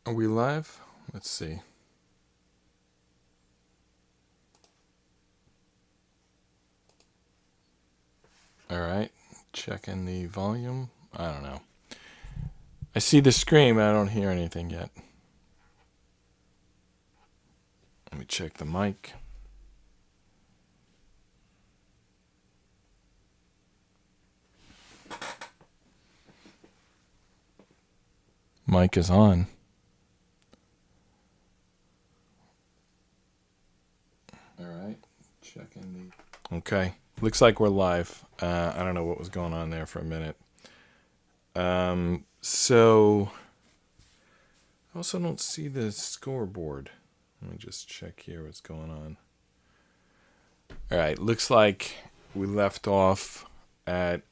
Are we live? Let's see. All right. Checking the volume. I don't know. I see the screen, but I don't hear anything yet. Let me check the mic. Mic is on. All right. Checking the... Okay. Looks like we're live. I don't know what was going on there for a minute. So I also don't see the scoreboard. Let me just check here what's going on. All right. Looks like we left off at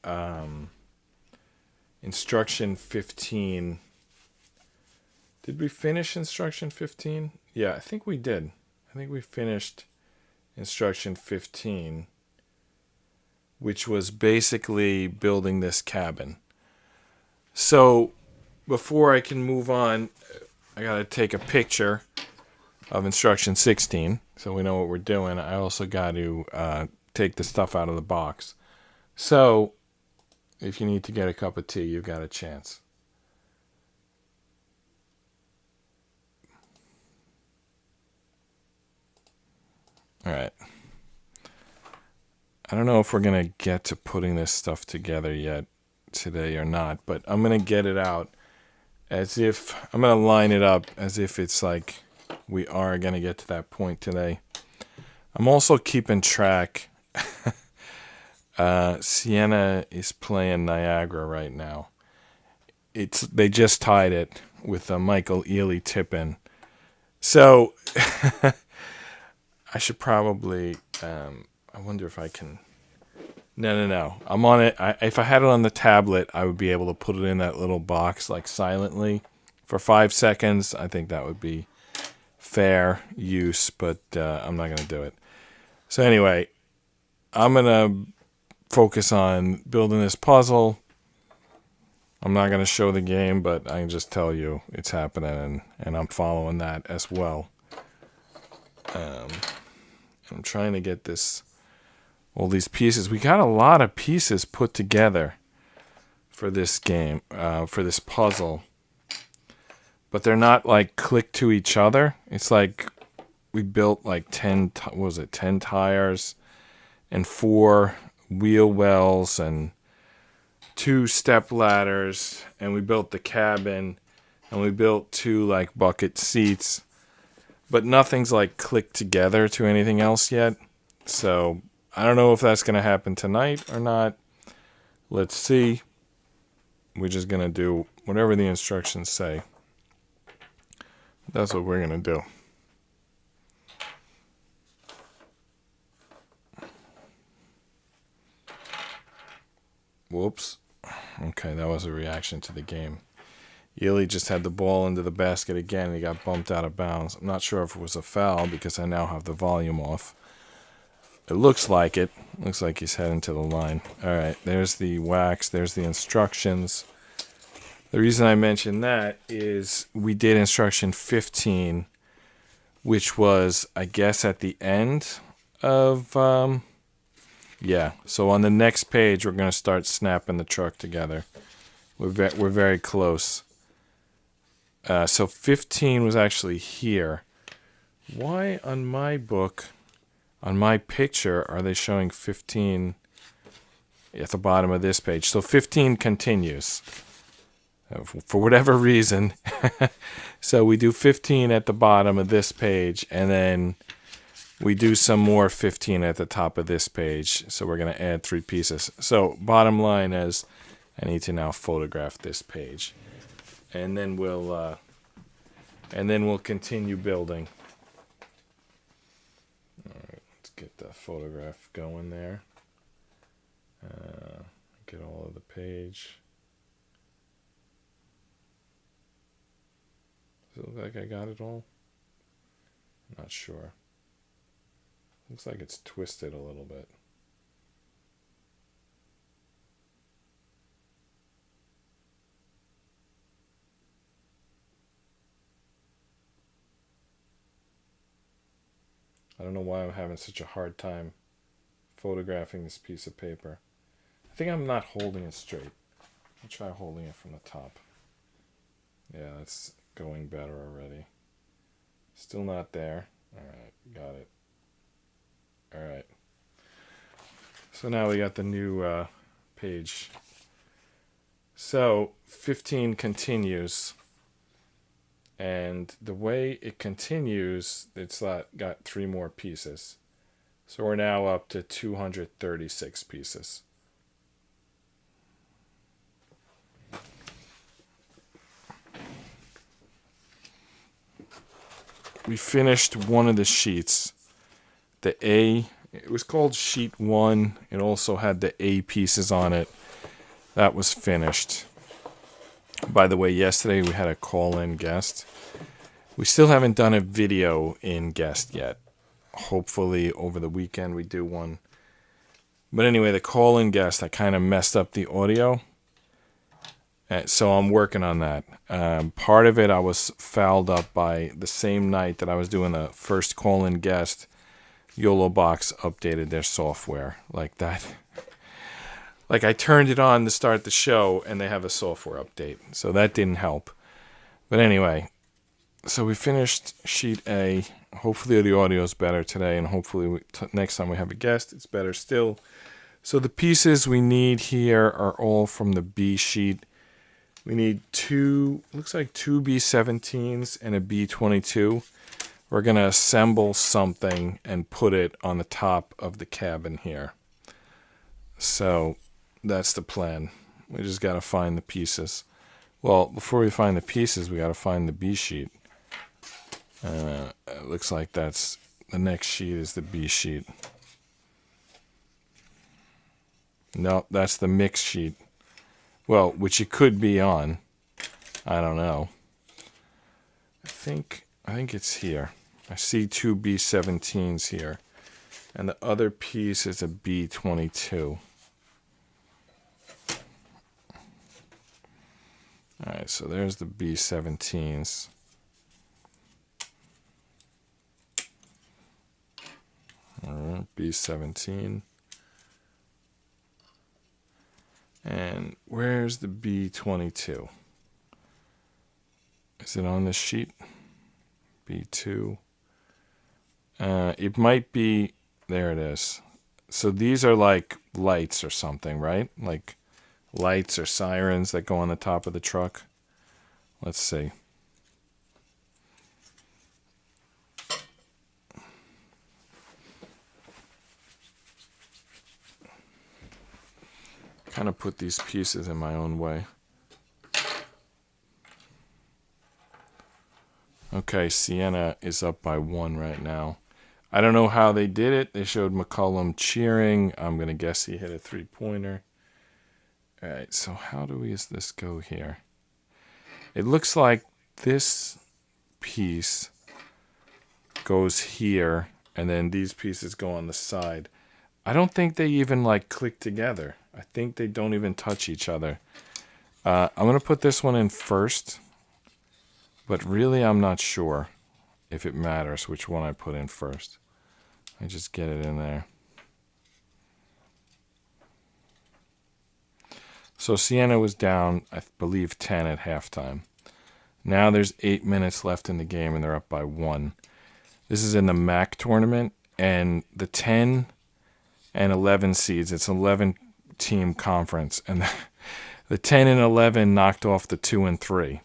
instruction 15. Did we finish instruction 15? Yeah, I think we did. I think we finished instruction 15, which was basically building this cabin. So before I can move on, I got to take a picture of instruction 16 so we know what we're doing. I also got to take the stuff out of the box. So if you need to get a cup of tea, you've got a chance. All right. I don't know if we're going to get to putting this stuff together yet today or not, but I'm going to get it out as if I'm going to line it up as if it's like we are going to get to that point today. I'm also keeping track. Sienna is playing Niagara right now. They just tied it with Michael Ealy tip-in. So I should probably... I wonder if I can... No. I'm on it. If I had it on the tablet, I would be able to put it in that little box, like silently, for 5 seconds. I think that would be fair use, but I'm not going to do it. So anyway, I'm going to focus on building this puzzle. I'm not going to show the game, but I can just tell you it's happening, and I'm following that as well. I'm trying to get all these pieces. We got a lot of pieces put together for this game, for this puzzle. But they're not like clicked to each other. It's like we built like 10 tires and 4 wheel wells and 2 step ladders, and we built the cabin, and we built 2 like bucket seats. But nothing's like clicked together to anything else yet. So I don't know if that's going to happen tonight or not. Let's see. We're just going to do whatever the instructions say. That's what we're going to do. Whoops. Okay, that was a reaction to the game. Ealy just had the ball into the basket again, and he got bumped out of bounds. I'm not sure if it was a foul because I now have the volume off. It looks like it. Looks like he's heading to the line. All right, there's the wax. There's the instructions. The reason I mentioned that is we did instruction 15, which was, I guess, at the end of... yeah, so on the next page, we're going to start snapping the truck together. We're very close. So 15 was actually here. Why on my book... On my picture, are they showing 15 at the bottom of this page? So 15 continues for whatever reason. So we do 15 at the bottom of this page, and then we do some more 15 at the top of this page. So we're going to add 3 pieces. So bottom line is I need to now photograph this page, and then we'll continue building. Get the photograph going there. Get all of the page. Does it look like I got it all? I'm not sure. Looks like it's twisted a little bit. I don't know why I'm having such a hard time photographing this piece of paper. I think I'm not holding it straight. I'll try holding it from the top. Yeah, that's going better already. Still not there. Alright, got it. Alright. So now we got the new page. So 15 continues. And the way it continues, it's got 3 more pieces. So we're now up to 236 pieces. We finished one of the sheets. The A, it was called sheet 1. It also had the A pieces on it. That was finished. By the way, yesterday we had a call-in guest. We still haven't done a video in guest yet. Hopefully over the weekend we do one. But anyway, the call-in guest, I kind of messed up the audio. So I'm working on that. Part of it I was fouled up by the same night that I was doing the first call-in guest. YOLO Box updated their software like that. Like I turned it on to start the show and they have a software update. So that didn't help. But anyway, so we finished sheet A. Hopefully the audio is better today, and hopefully next time we have a guest, it's better still. So the pieces we need here are all from the B sheet. We need looks like two B17s and a B22. We're going to assemble something and put it on the top of the cabin here. So that's the plan. We just got to find the pieces. Well, before we find the pieces, we got to find the B sheet. It looks like that's the next sheet is the B sheet. No, that's the mix sheet. Well, which it could be on. I don't know. I think it's here. I see two B17s here. And the other piece is a B22. Alright, so there's the B17s. Alright, B17. And where's the B22? Is it on this sheet? B2. It might be, there it is. So these are like lights or something, right? Like lights or sirens that go on the top of the truck. Let's see. Kind of put these pieces in my own way. Okay, Sienna is up by 1 right now. I don't know how they did it. They showed McCollum cheering. I'm going to guess he hit a 3-pointer. All right, so how does this go here? It looks like this piece goes here, and then these pieces go on the side. I don't think they even like click together. I think they don't even touch each other. I'm going to put this one in first, but really I'm not sure if it matters which one I put in first. I just get it in there. So Sienna was down, I believe, 10 at halftime. Now there's 8 minutes left in the game, and they're up by 1. This is in the MAC tournament, and the 10 and 11 seeds, it's an 11-team conference, and the 10 and 11 knocked off the 2 and 3,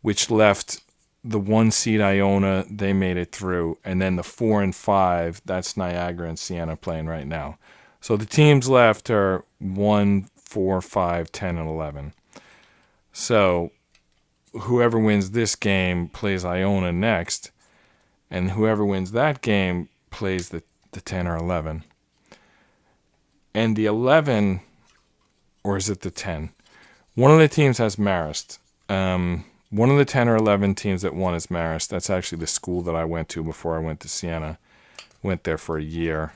which left the 1 seed Iona, they made it through, and then the 4 and 5, that's Niagara and Sienna playing right now. So the teams left are 1, 4, 5, 10, and 11. So whoever wins this game plays Iona next, and whoever wins that game plays the 10 or 11. And the 11, or is it the 10? One of the teams has Marist. One of the 10 or 11 teams that won is Marist. That's actually the school that I went to before I went to Sienna. Went there for a year.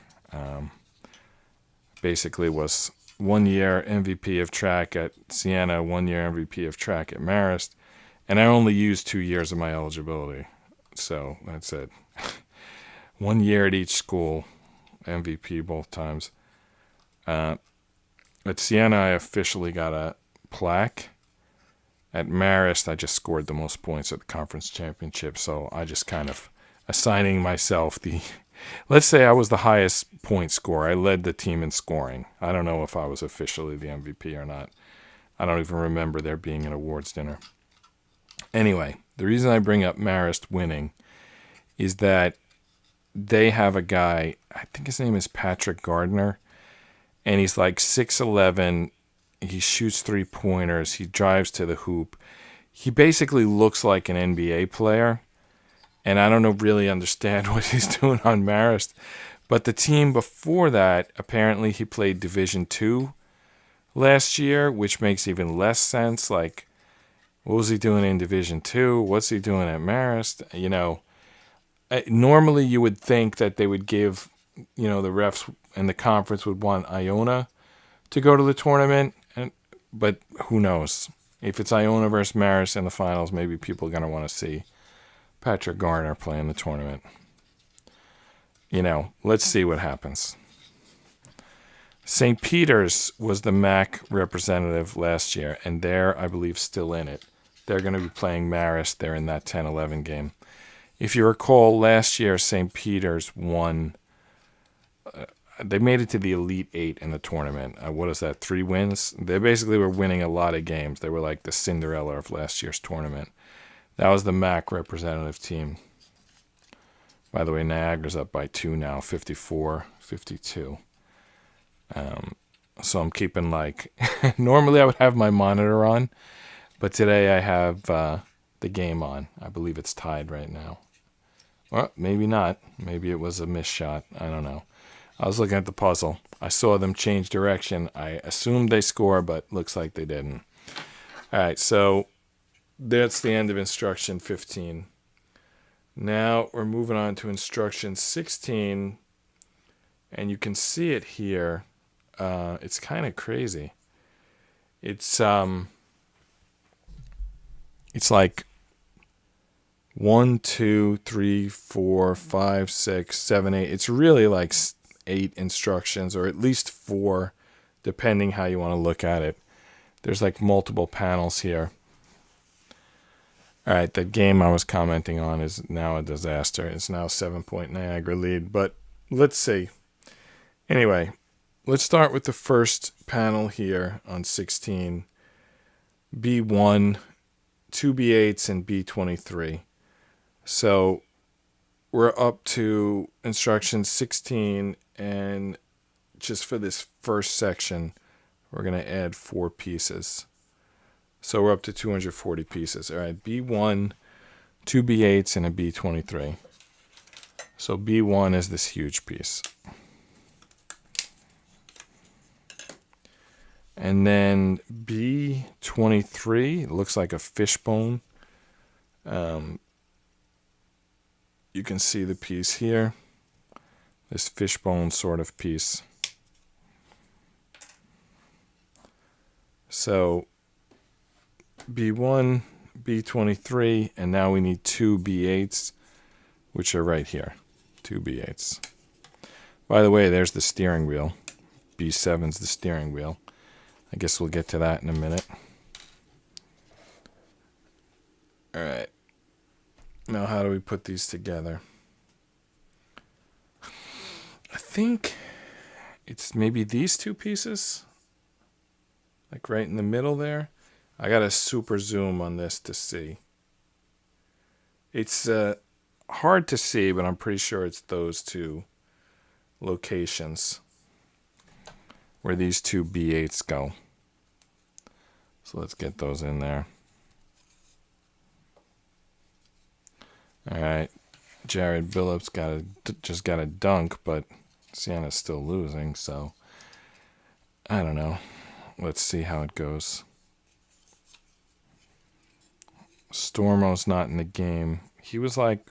Basically was 1 year MVP of track at Sienna, 1 year MVP of track at Marist. And I only used 2 years of my eligibility. So that's it. 1 year at each school, MVP both times. At Siena, I officially got a plaque. At Marist, I just scored the most points at the conference championship, so I just kind of assigning myself the... Let's say I was the highest point scorer. I led the team in scoring. I don't know if I was officially the MVP or not. I don't even remember there being an awards dinner. Anyway, the reason I bring up Marist winning is that they have a guy, I think his name is Patrick Gardner, and he's like 6'11". He shoots 3-pointers. He drives to the hoop. He basically looks like an NBA player, and I don't really understand what he's doing on Marist. But the team before that, apparently he played Division II last year, which makes even less sense. Like, what was he doing in Division II? What's he doing at Marist? Normally you would think that they would give, the refs and the conference would want Iona to go to the tournament, but who knows? If it's Iona versus Marist in the finals, maybe people are going to want to see Patrick Garner play in the tournament. Let's see what happens. St. Peter's was the MAC representative last year, and they're, I believe, still in it. They're going to be playing Marist. They're in that 10-11 game. If you recall, last year, St. Peter's won. They made it to the Elite Eight in the tournament. What is that, 3 wins? They basically were winning a lot of games. They were like the Cinderella of last year's tournament. That was the MAC representative team. By the way, Niagara's up by 2 now, 54-52. So I'm keeping normally I would have my monitor on, but today I have the game on. I believe it's tied right now. Well, maybe not. Maybe it was a missed shot. I don't know. I was looking at the puzzle. I saw them change direction. I assumed they score, but looks like they didn't. All right, so that's the end of instruction 15. Now we're moving on to instruction 16, and you can see it here. It's kind of crazy. It's like 1, 2, 3, 4, 5, 6, 7, 8. It's really like 8 instructions, or at least 4, depending how you want to look at it. There's like multiple panels here. All right, that game I was commenting on is now a disaster. It's now 7-point Niagara lead, but let's see. Anyway, let's start with the first panel here on 16. B1, 2 B8s, and B23. So we're up to instruction 16, and just for this first section, we're going to add 4 pieces. So we're up to 240 pieces. All right, B1, 2 B8s, and a B23. So B1 is this huge piece. And then B23 looks like a fishbone. You can see the piece here. This fishbone sort of piece. So B1, B23, and now we need 2 B8s, which are right here. 2 B8s. By the way, there's the steering wheel. B7's the steering wheel. I guess we'll get to that in a minute. All right. Now, how do we put these together? I think it's maybe these 2 pieces. Like right in the middle there. I got to super zoom on this to see. It's hard to see, but I'm pretty sure it's those 2 locations where these 2 B8s go. So let's get those in there. All right, Jared Billups just got a dunk, but Siena's still losing, so I don't know. Let's see how it goes. Stormo's not in the game. He was like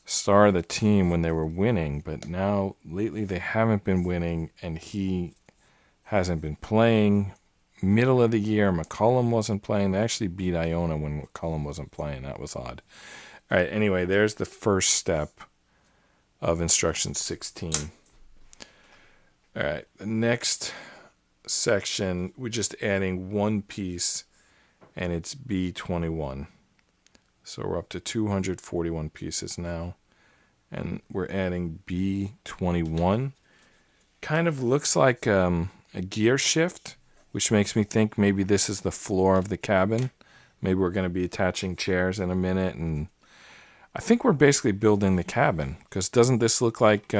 star of the team when they were winning, but now lately they haven't been winning, and he hasn't been playing. Middle of the year, McCollum wasn't playing. They actually beat Iona when McCollum wasn't playing. That was odd. All right, anyway, there's the first step of instruction 16. All right, the next section, we're just adding one piece, and it's B21. So we're up to 241 pieces now, and we're adding B21. Kind of looks like a gear shift, which makes me think maybe this is the floor of the cabin. Maybe we're going to be attaching chairs in a minute, and I think we're basically building the cabin, because doesn't this look like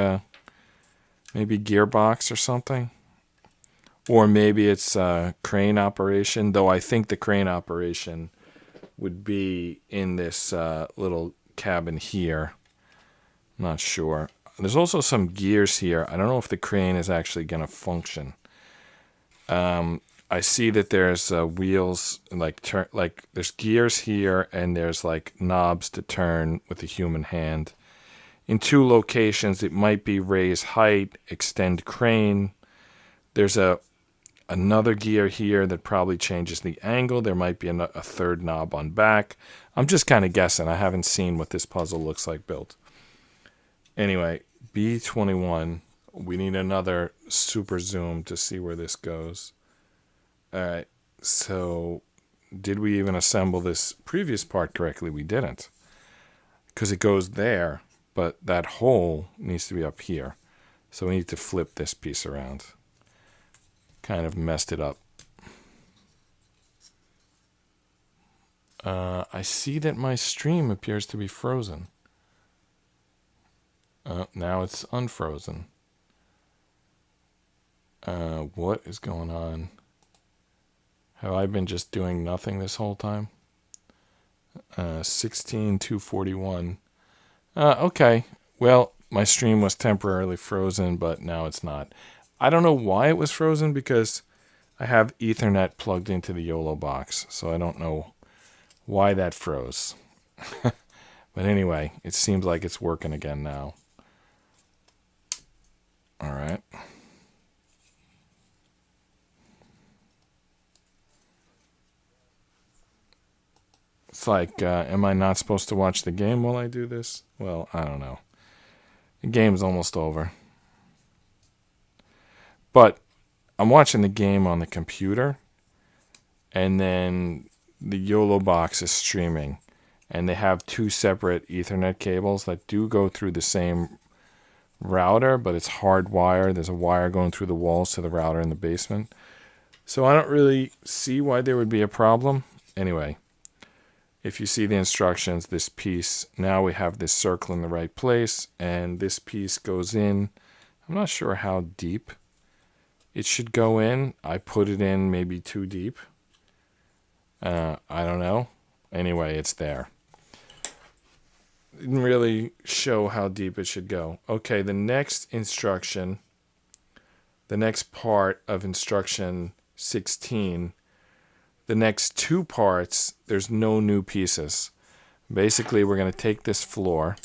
maybe gearbox or something? Or maybe it's a crane operation, though I think the crane operation would be in this little cabin here. I'm not sure. There's also some gears here. I don't know if the crane is actually going to function. I see that there's wheels, like there's gears here, and there's like knobs to turn with a human hand. In two locations, it might be raise height, extend crane. There's another gear here that probably changes the angle. There might be a third knob on back. I'm just kind of guessing. I haven't seen what this puzzle looks like built. Anyway, B21. We need another super zoom to see where this goes. All right, so did we even assemble this previous part correctly? We didn't, because it goes there, but that hole needs to be up here. So we need to flip this piece around. Kind of messed it up. I see that my stream appears to be frozen. Now it's unfrozen. What is going on? Have I been just doing nothing this whole time? 16,241. Okay. Well, my stream was temporarily frozen, but now it's not. I don't know why it was frozen, because I have Ethernet plugged into the YOLO box, so I don't know why that froze. But anyway, it seems like it's working again now. All right. It's like, am I not supposed to watch the game while I do this? Well, I don't know. The game's almost over. But I'm watching the game on the computer, and then the YOLO box is streaming, and they have two separate Ethernet cables that do go through the same router, but it's hardwired. There's a wire going through the walls to the router in the basement. So I don't really see why there would be a problem. Anyway, if you see the instructions, this piece, now we have this circle in the right place, and this piece goes in. I'm not sure how deep it should go in. I put it in maybe too deep. I don't know. Anyway, it's there. Didn't really show how deep it should go. Okay, the next instruction, the next part of instruction 16, the next two parts, there's no new pieces. Basically, we're going to take this floor.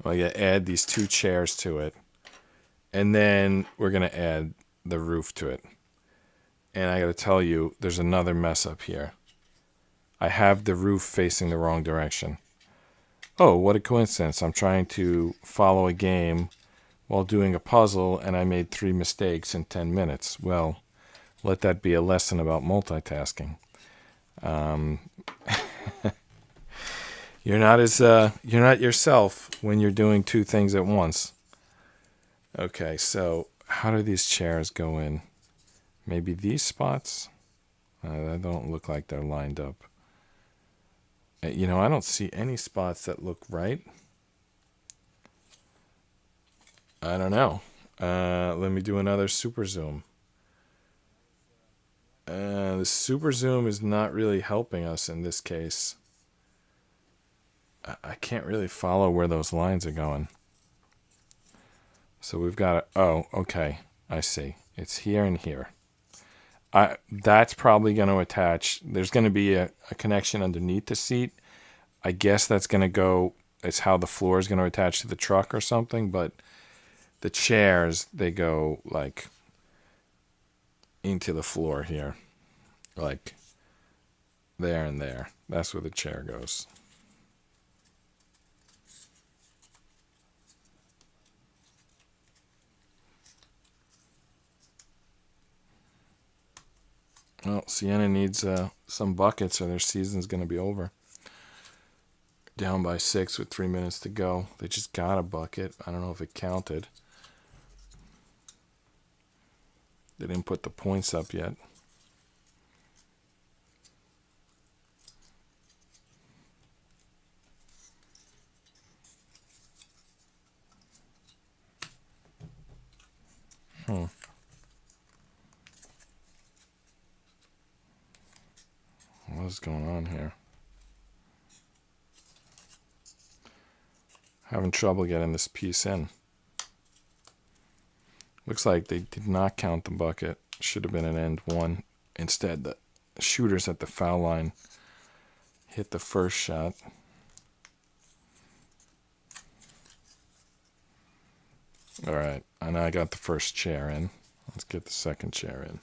I'm going to add these two chairs to it. And then we're going to add the roof to it. And I got to tell you, there's another mess up here. I have the roof facing the wrong direction. Oh, what a coincidence. I'm trying to follow a game while doing a puzzle, and I made 3 mistakes in 10 minutes. Well, let that be a lesson about multitasking. You're not yourself when you're doing 2 things at once. Okay, so how do these chairs go in? Maybe these spots? They don't look like they're lined up. You know, I don't see any spots that look right. I don't know. Let me do another super zoom. The super zoom is not really helping us in this case. I can't really follow where those lines are going. So we've got to, oh, okay. I see. It's here and here. That's probably going to attach. There's going to be a connection underneath the seat. I guess that's going to go, it's how the floor is going to attach to the truck or something. But the chairs, they go like into the floor here. Like there and there. That's where the chair goes. Well, Sienna needs some buckets or their season's going to be over. Down by 6 with 3 minutes to go. They just got a bucket. I don't know if it counted. They didn't put the points up yet. What's going on here? Having trouble getting this piece in. Looks like they did not count the bucket. Should have been an end one. Instead, the shooters at the foul line hit the first shot. All right, and I got the first chair in. Let's get the second chair in.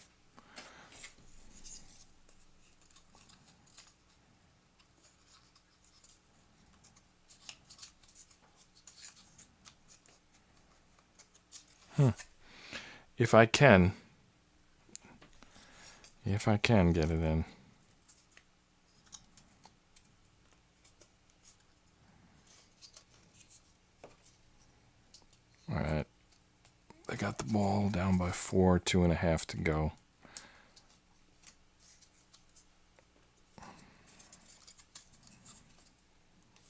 If I can get it in. All right. They got the ball down by 4, 2.5 to go.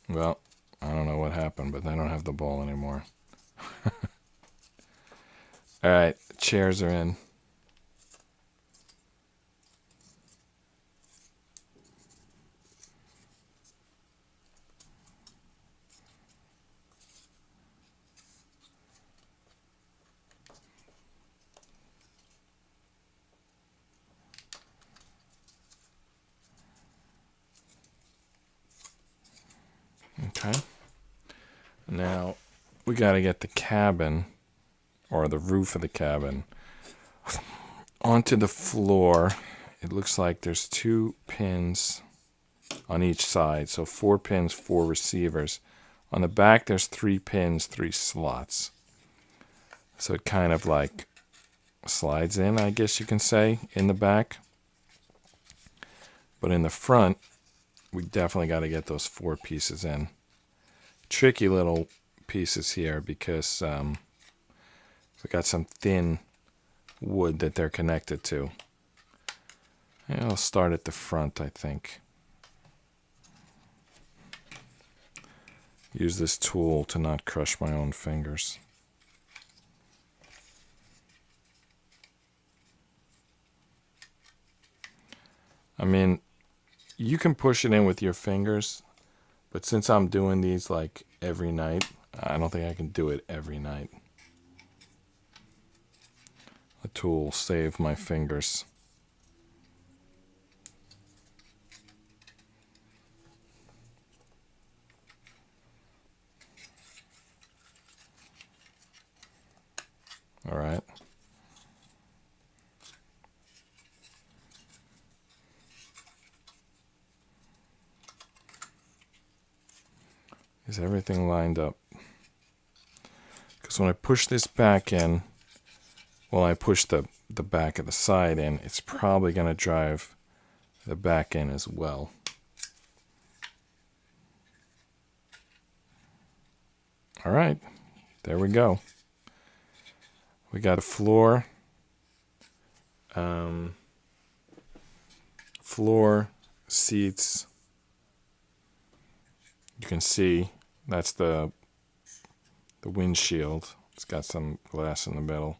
Well, I don't know what happened, but they don't have the ball anymore. All right, chairs are in. Okay. Now we got to get the cabin, or the roof of the cabin, onto the floor. It looks like there's 2 pins on each side, so 4 pins, 4 receivers. On the back there's 3 pins, 3 slots. So it kind of like slides in, I guess you can say, in the back. But in the front, we definitely got to get those 4 pieces in. Tricky little pieces here because we got some thin wood that they're connected to. And I'll start at the front, I think. Use this tool to not crush my own fingers. I mean, you can push it in with your fingers, but since I'm doing these like every night, I don't think I can do it every night. The tool will save my fingers. All right. Is everything lined up? Because when I push this back in, well, I push the back of the side in, it's probably going to drive the back in as well. All right, there we go. We got a floor, seats. You can see that's the windshield. It's got some glass in the middle.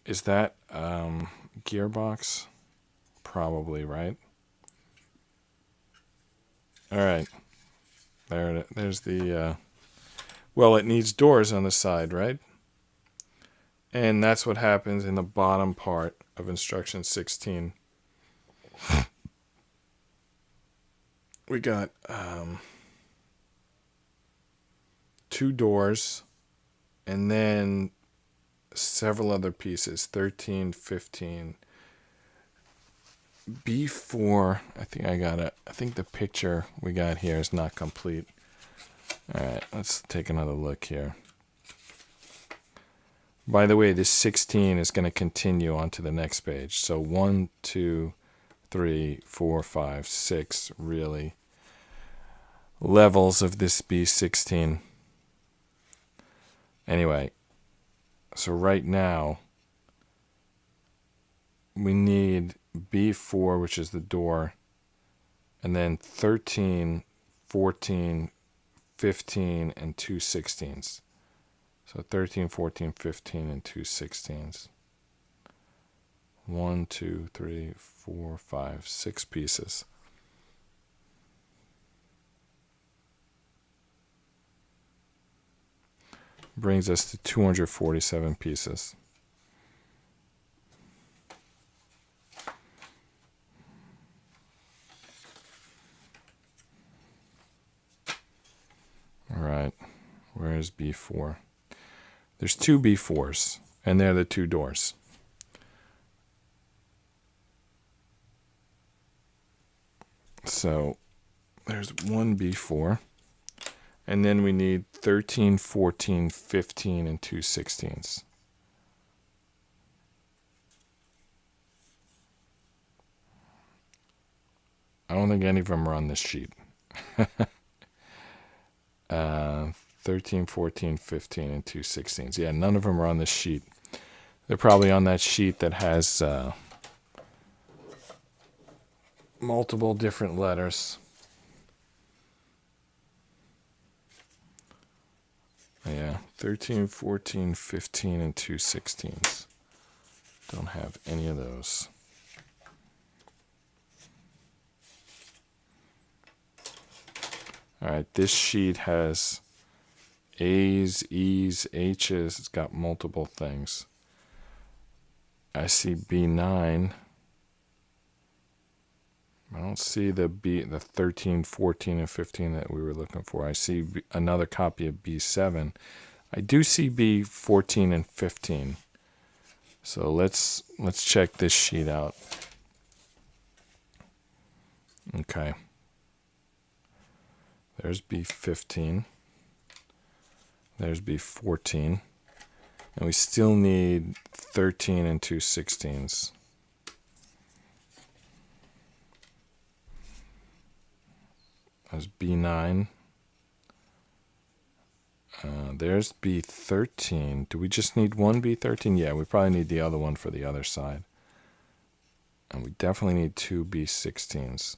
Is that gearbox? Probably, right? All right. There's the... well, it needs doors on the side, right? And that's what happens in the bottom part of instruction 16. We got 2 doors and then several other pieces, 13, 15. B4, I think the picture we got here is not complete. All right, let's take another look here. By the way, this 16 is going to continue onto the next page. So 1, 2, 3, 4, 5, 6 really levels of this B16. Anyway, so right now we need B4, which is the door, and then 13, 14, 15, and 2 16s. So 13, 14, 15, and 2 16s. 1, 2, 3, 4, 5, 6 pieces. Brings us to 247 pieces. All right, where's B4? There's 2 B4s, and they're the 2 doors. So there's 1 B4, and then we need 13, 14, 15, and 2 16s. I don't think any of them are on this sheet. 13, 14, 15, and 2 16s. Yeah, none of them are on this sheet. They're probably on that sheet that has multiple different letters. Yeah, 13, 14, 15, and 2 16s. Don't have any of those. All right, this sheet has A's, E's, H's. It's got multiple things. I see B9. I don't see the 13, 14, and 15 that we were looking for. I see another copy of B7. I do see B14 and 15. So let's check this sheet out. Okay. There's B15. There's B14. And we still need 13 and 2 16s. There's B9. There's B13. Do we just need one B13? Yeah, we probably need the other one for the other side. And we definitely need 2 B16s.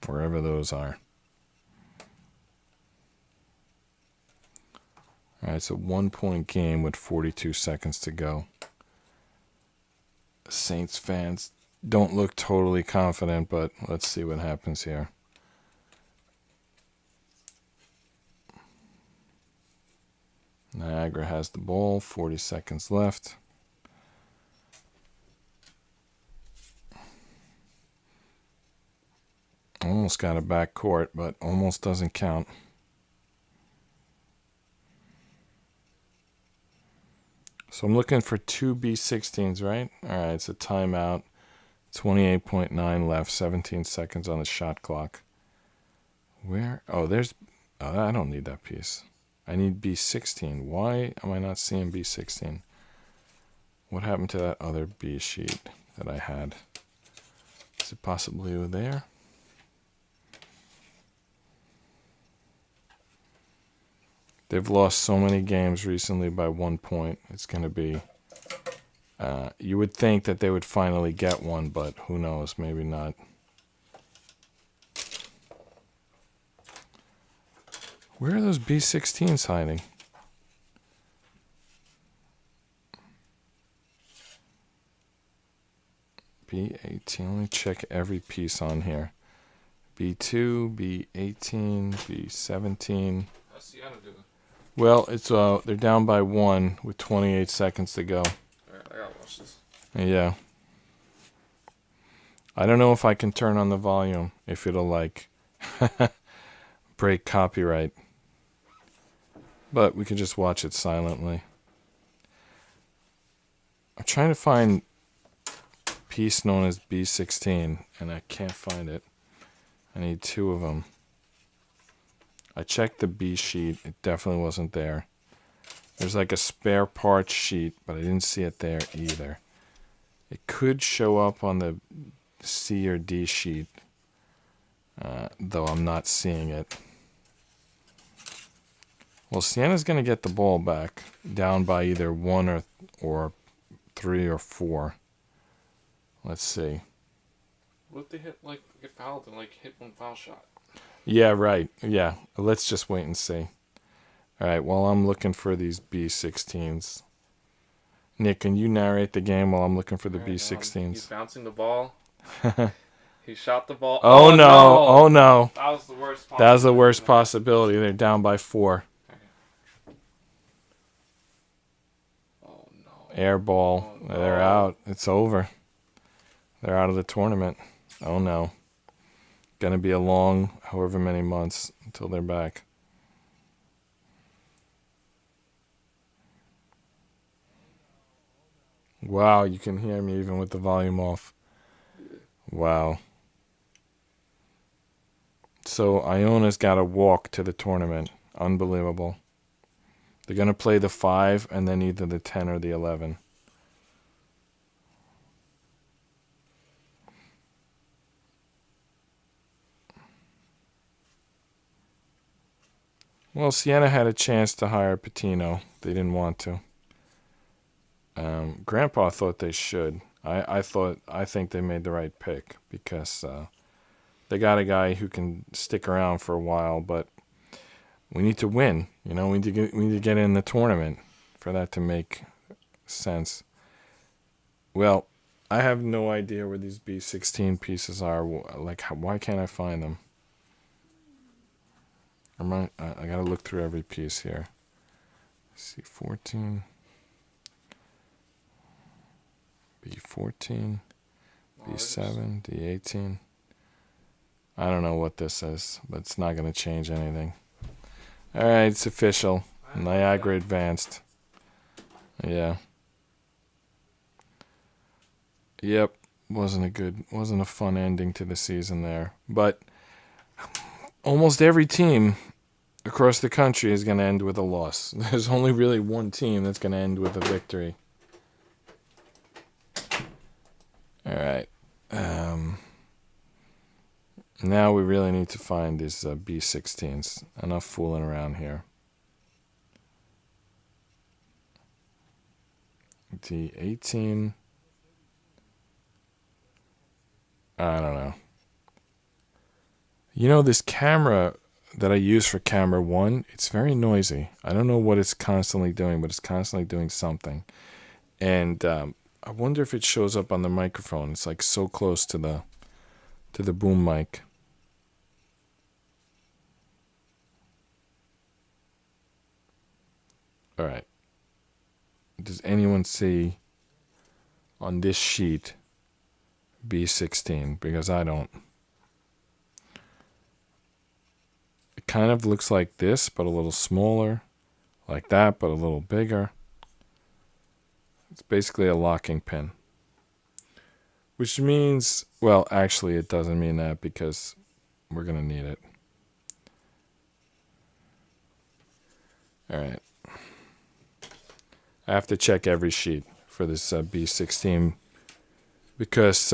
Wherever those are. Alright, it's a 1-point game with 42 seconds to go. Saints fans don't look totally confident, but let's see what happens here. Niagara has the ball, 40 seconds left. Almost got a back court, but almost doesn't count. So I'm looking for 2 B16s, right? All right, it's a timeout. 28.9 left, 17 seconds on the shot clock. Where? Oh, I don't need that piece. I need B16. Why am I not seeing B16? What happened to that other B sheet that I had? Is it possibly over there? They've lost so many games recently by 1 point. It's going to be... you would think that they would finally get one, but who knows? Maybe not. Where are those B16s hiding? B18. Let me check every piece on here. B2, B18, B17. How's Seattle doing? Well, it's they're down by 1 with 28 seconds to go. Alright, I gotta watch this. Yeah. I don't know if I can turn on the volume, if it'll like break copyright. But we can just watch it silently. I'm trying to find a piece known as B16, and I can't find it. I need 2 of them. I checked the B sheet. It definitely wasn't there. There's like a spare parts sheet, but I didn't see it there either. It could show up on the C or D sheet, though I'm not seeing it. Well, Sienna's going to get the ball back, down by either 1 or 3 or 4. Let's see. What if they get fouled and hit one foul shot? Yeah, right. Yeah, let's just wait and see. All right, while I'm looking for these B16s. Nick, can you narrate the game while I'm looking for the B16s? He's bouncing the ball. He shot the ball. Oh, no. Oh, no. That was the worst possibility. That was the worst possibility. They're down by 4. Oh, no. Air ball. Oh, no. They're out. It's over. They're out of the tournament. Oh, no. Gonna be a long, however many months until they're back. Wow, you can hear me even with the volume off. Wow. So Iona's got to walk to the tournament. Unbelievable. They're going to play the 5 and then either the 10 or the 11. Well, Sienna had a chance to hire Patino. They didn't want to. Grandpa thought they should. I think they made the right pick because they got a guy who can stick around for a while, but we need to win. We need to get in the tournament for that to make sense. Well, I have no idea where these B16 pieces are. Why can't I find them? I gotta look through every piece here. C14. B14, B7, D18. I don't know what this is, but it's not going to change anything. All right, it's official. Niagara advanced. Yeah. Yep. Wasn't a fun ending to the season there. But almost every team across the country is going to end with a loss. There's only really one team that's going to end with a victory. All right. Now we really need to find these B16s. Enough fooling around here. D18. I don't know. This camera that I use for camera 1, it's very noisy. I don't know what it's constantly doing, but it's constantly doing something. And I wonder if it shows up on the microphone. It's so close to the boom mic. All right. Does anyone see on this sheet B16? Because I don't. It kind of looks like this, but a little smaller. Like that, but a little bigger. It's basically a locking pin. Which means, well, actually it doesn't mean that because we're going to need it. All right. I have to check every sheet for this B16 because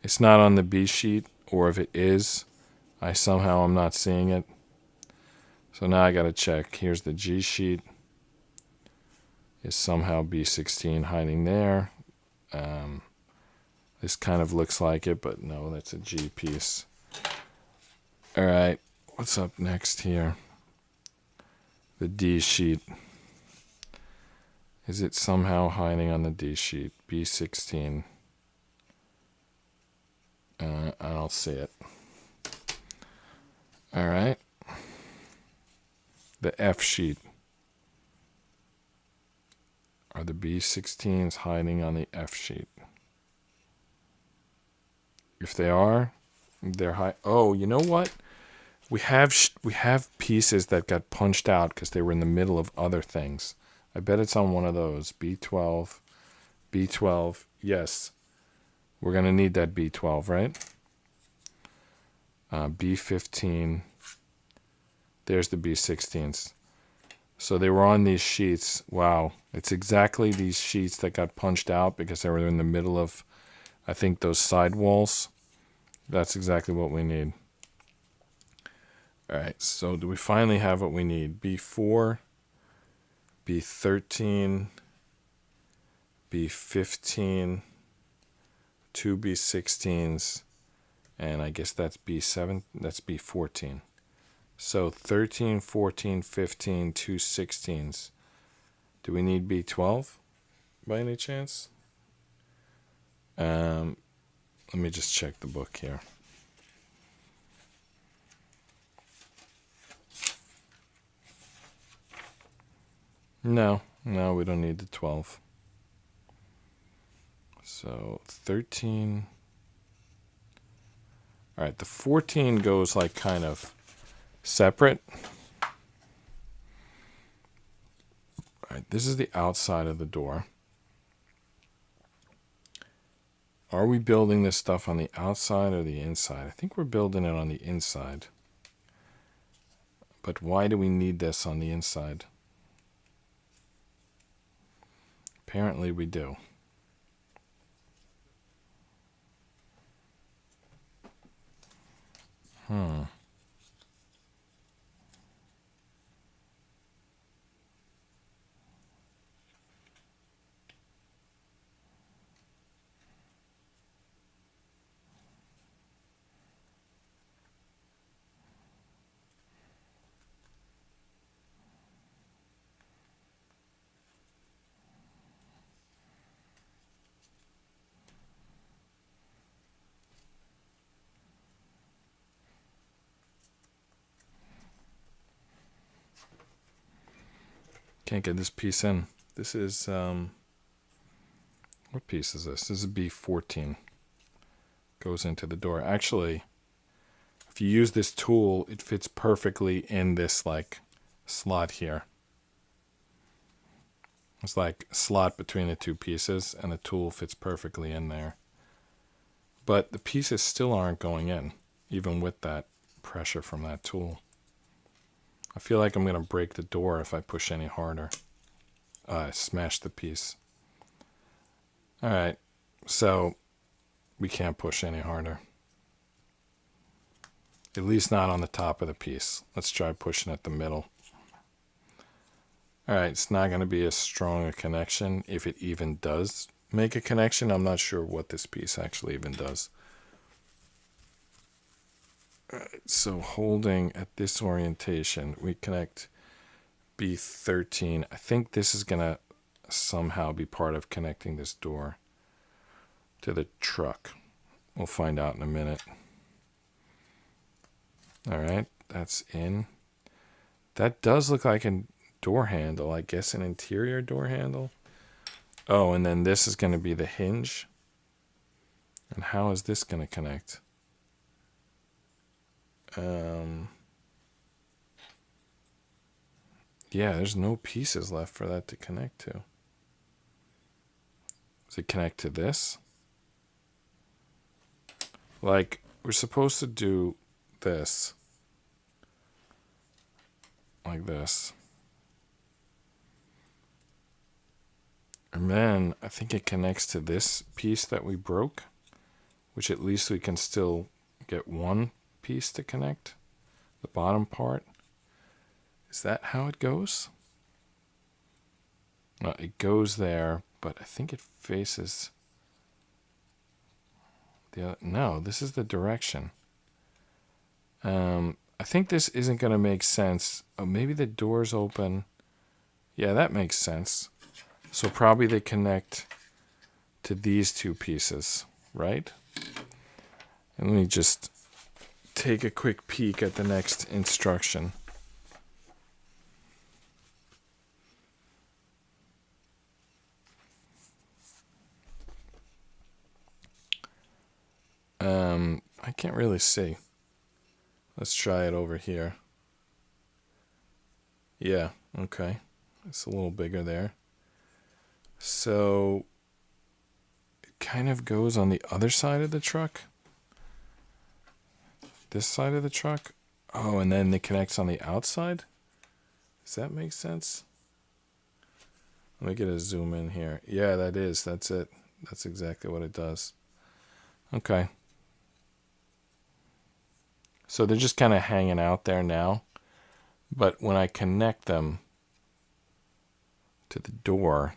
it's not on the B sheet, or if it is, I'm not seeing it. So now I got to check. Here's the G sheet. Is somehow B16 hiding there? This kind of looks like it, but no, that's a G piece. All right, what's up next here? The D sheet. Is it somehow hiding on the D sheet? B16. I don't see it. All right. The F sheet. Are the B16s hiding on the F sheet? If they are, they're high. Oh, you know what? We have pieces that got punched out because they were in the middle of other things. I bet it's on one of those. B12. B12. Yes. We're going to need that B12, right? B15. There's the B16s. So they were on these sheets. Wow. It's exactly these sheets that got punched out because they were in the middle of, I think, those side walls. That's exactly what we need. All right. So do we finally have what we need? B4, B13, B15, two B16s, and I guess that's B7. That's B14. So 13, 14, 15, two 16s. Do we need B12 by any chance? Let me just check the book here. No, we don't need the 12. So 13. All right, the 14 goes like kind of separate. All right, this is the outside of the door. Are we building this stuff on the outside or the inside? I think we're building it on the inside. But why do we need this on the inside? Apparently we do. Can't get this piece in. This is, what piece is this? This is B14. Goes into the door. Actually, if you use this tool, it fits perfectly in this, like, slot here. It's like a slot between the two pieces, and the tool fits perfectly in there. But the pieces still aren't going in, even with that pressure from that tool. I feel like I'm going to break the door if I push any harder. I smashed the piece. Alright, so we can't push any harder. At least not on the top of the piece. Let's try pushing at the middle. Alright, it's not going to be as strong a connection. If it even does make a connection, I'm not sure what this piece actually even does. Alright, so holding at this orientation, we connect B13. I think this is going to somehow be part of connecting this door to the truck. We'll find out in a minute. Alright, that's in. That does look like a door handle. I guess an interior door handle. Oh, and then this is going to be the hinge. And how is this going to connect? Yeah, there's no pieces left for that to connect to. Does it connect to this? Like, we're supposed to do this. Like this. And then I think it connects to this piece that we broke, which at least we can still get one piece to connect. The bottom part. Is that how it goes? No, it goes there, but I think it faces the other. No, this is the direction. I think this isn't going to make sense. Oh, maybe the door's open. Yeah, that makes sense. So probably they connect to these two pieces, right? And let me just take a quick peek at the next instruction. I can't really see. Let's try it over here. Yeah, okay. It's a little bigger there. So it kind of goes on the other side of the truck. This side of the truck. Oh, and then it connects on the outside? Does that make sense? Let me get a zoom in here. Yeah, that's it. That's exactly what it does. Okay. So they're just kind of hanging out there now. But when I connect them to the door,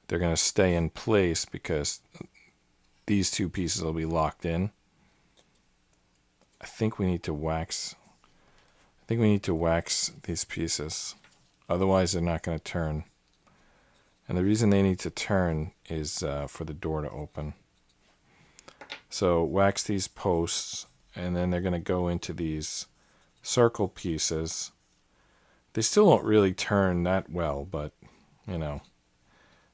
they're going to stay in place because these two pieces will be locked in. I think we need to wax these pieces. Otherwise, they're not going to turn. And the reason they need to turn is for the door to open. So wax these posts, and then they're going to go into these circle pieces. They still don't really turn that well, but, you know,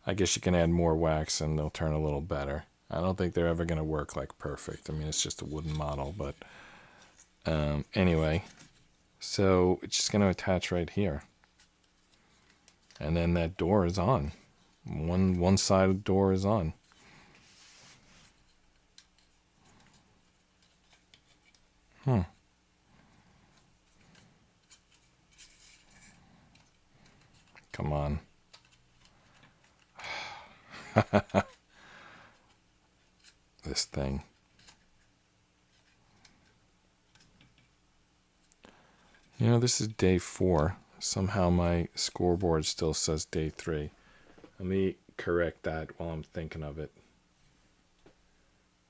I guess you can add more wax and they'll turn a little better. I don't think they're ever going to work like perfect. I mean, it's just a wooden model, but anyway. So it's just going to attach right here. And then that door is on. One side of the door is on. Come on. This thing. You know, this is day 4. Somehow my scoreboard still says day 3. Let me correct that while I'm thinking of it.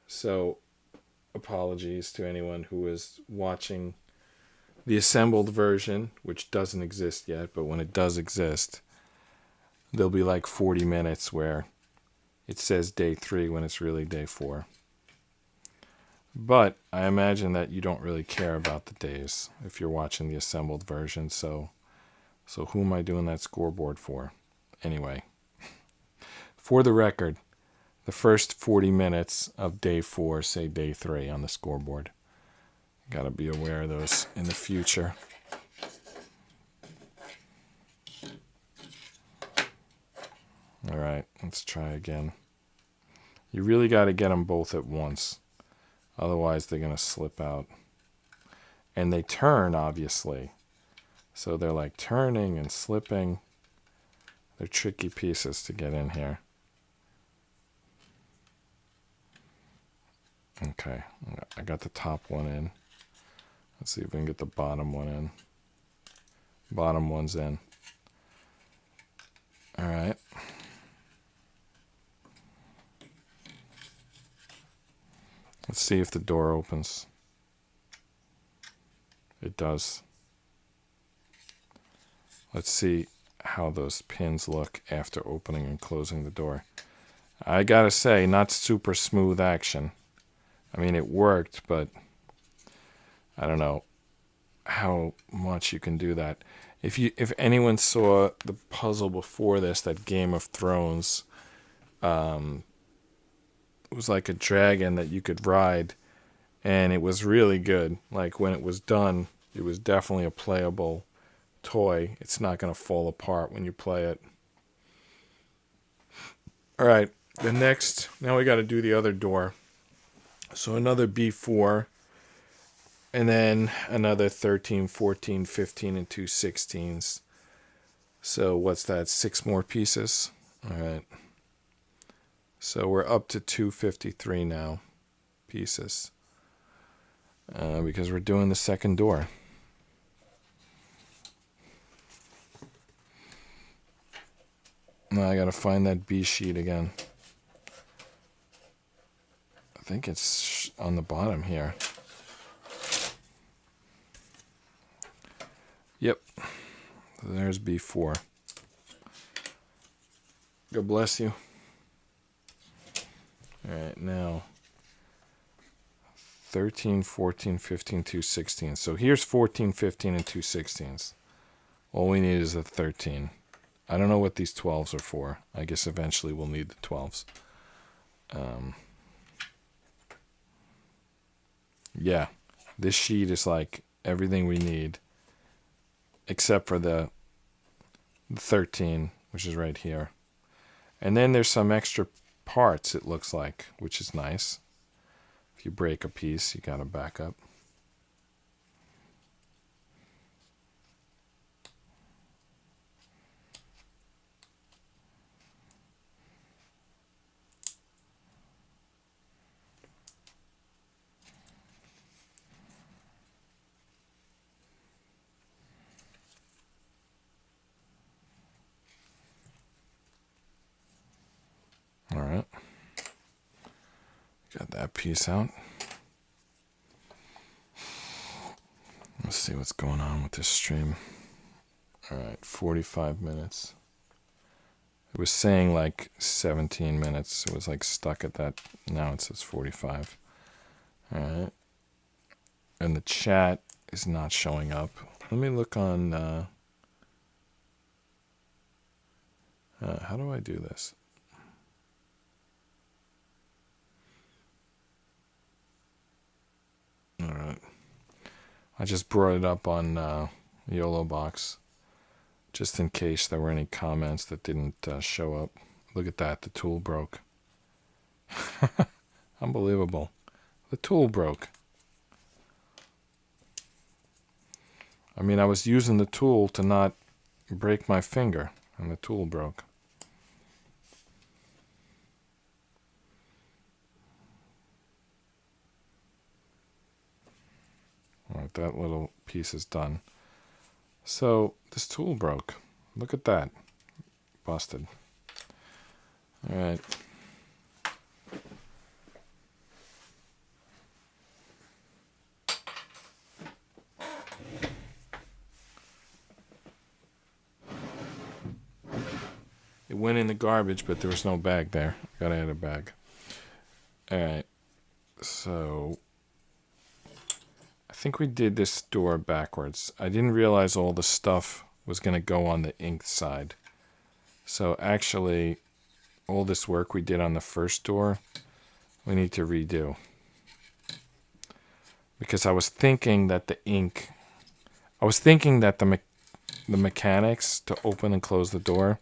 So, apologies to anyone who is watching the assembled version, which doesn't exist yet, but when it does exist, there'll be like 40 minutes where it says day 3 when it's really day 4. But I imagine that you don't really care about the days if you're watching the assembled version, so who am I doing that scoreboard for? Anyway, for the record, the first 40 minutes of day 4 say day 3 on the scoreboard. Got to be aware of those in the future. All right, let's try again. You really got to get them both at once. Otherwise, they're going to slip out. And they turn, obviously. So they're like turning and slipping. They're tricky pieces to get in here. Okay, I got the top one in. Let's see if we can get the bottom one in. Bottom one's in. All right. Let's see if the door opens. It does. Let's see how those pins look after opening and closing the door. I gotta say, not super smooth action. I mean, it worked, but I don't know how much you can do that. If anyone saw the puzzle before this, that Game of Thrones, it was like a dragon that you could ride, and it was really good. Like, when it was done, it was definitely a playable toy. It's not going to fall apart when you play it. All right, now we got to do the other door. So another B4, and then another 13, 14, 15, and 2 16s. So what's that, 6 more pieces? All right. So we're up to 253 now, pieces, because we're doing the second door. Now I gotta find that B sheet again. I think it's on the bottom here. Yep, there's B4. God bless you. All right, now 13, 14, 15, 2 16. So here's 14, 15, and 2 16s. All we need is a 13. I don't know what these 12s are for. I guess eventually we'll need the 12s. Yeah, this sheet is like everything we need, except for the 13, which is right here. And then there's some extra parts, it looks like, which is nice. If you break a piece, you got to back up. that piece out. Let's see what's going on with this stream. Alright, 45 minutes. It was saying like 17 minutes. It was like stuck at that. Now it says 45. Alright. And the chat is not showing up. Let me look on... how do I do this? Alright. I just brought it up on YOLO Box, just in case there were any comments that didn't show up. Look at that, the tool broke. Unbelievable. The tool broke. I mean, I was using the tool to not break my finger, and the tool broke. Alright, that little piece is done. So, this tool broke. Look at that. Busted. Alright. It went in the garbage, but there was no bag there. Gotta add a bag. Alright. So... I think we did this door backwards. I didn't realize all the stuff was going to go on the ink side. So actually, all this work we did on the first door, we need to redo. Because I was thinking that the ink... I was thinking that the mechanics to open and close the door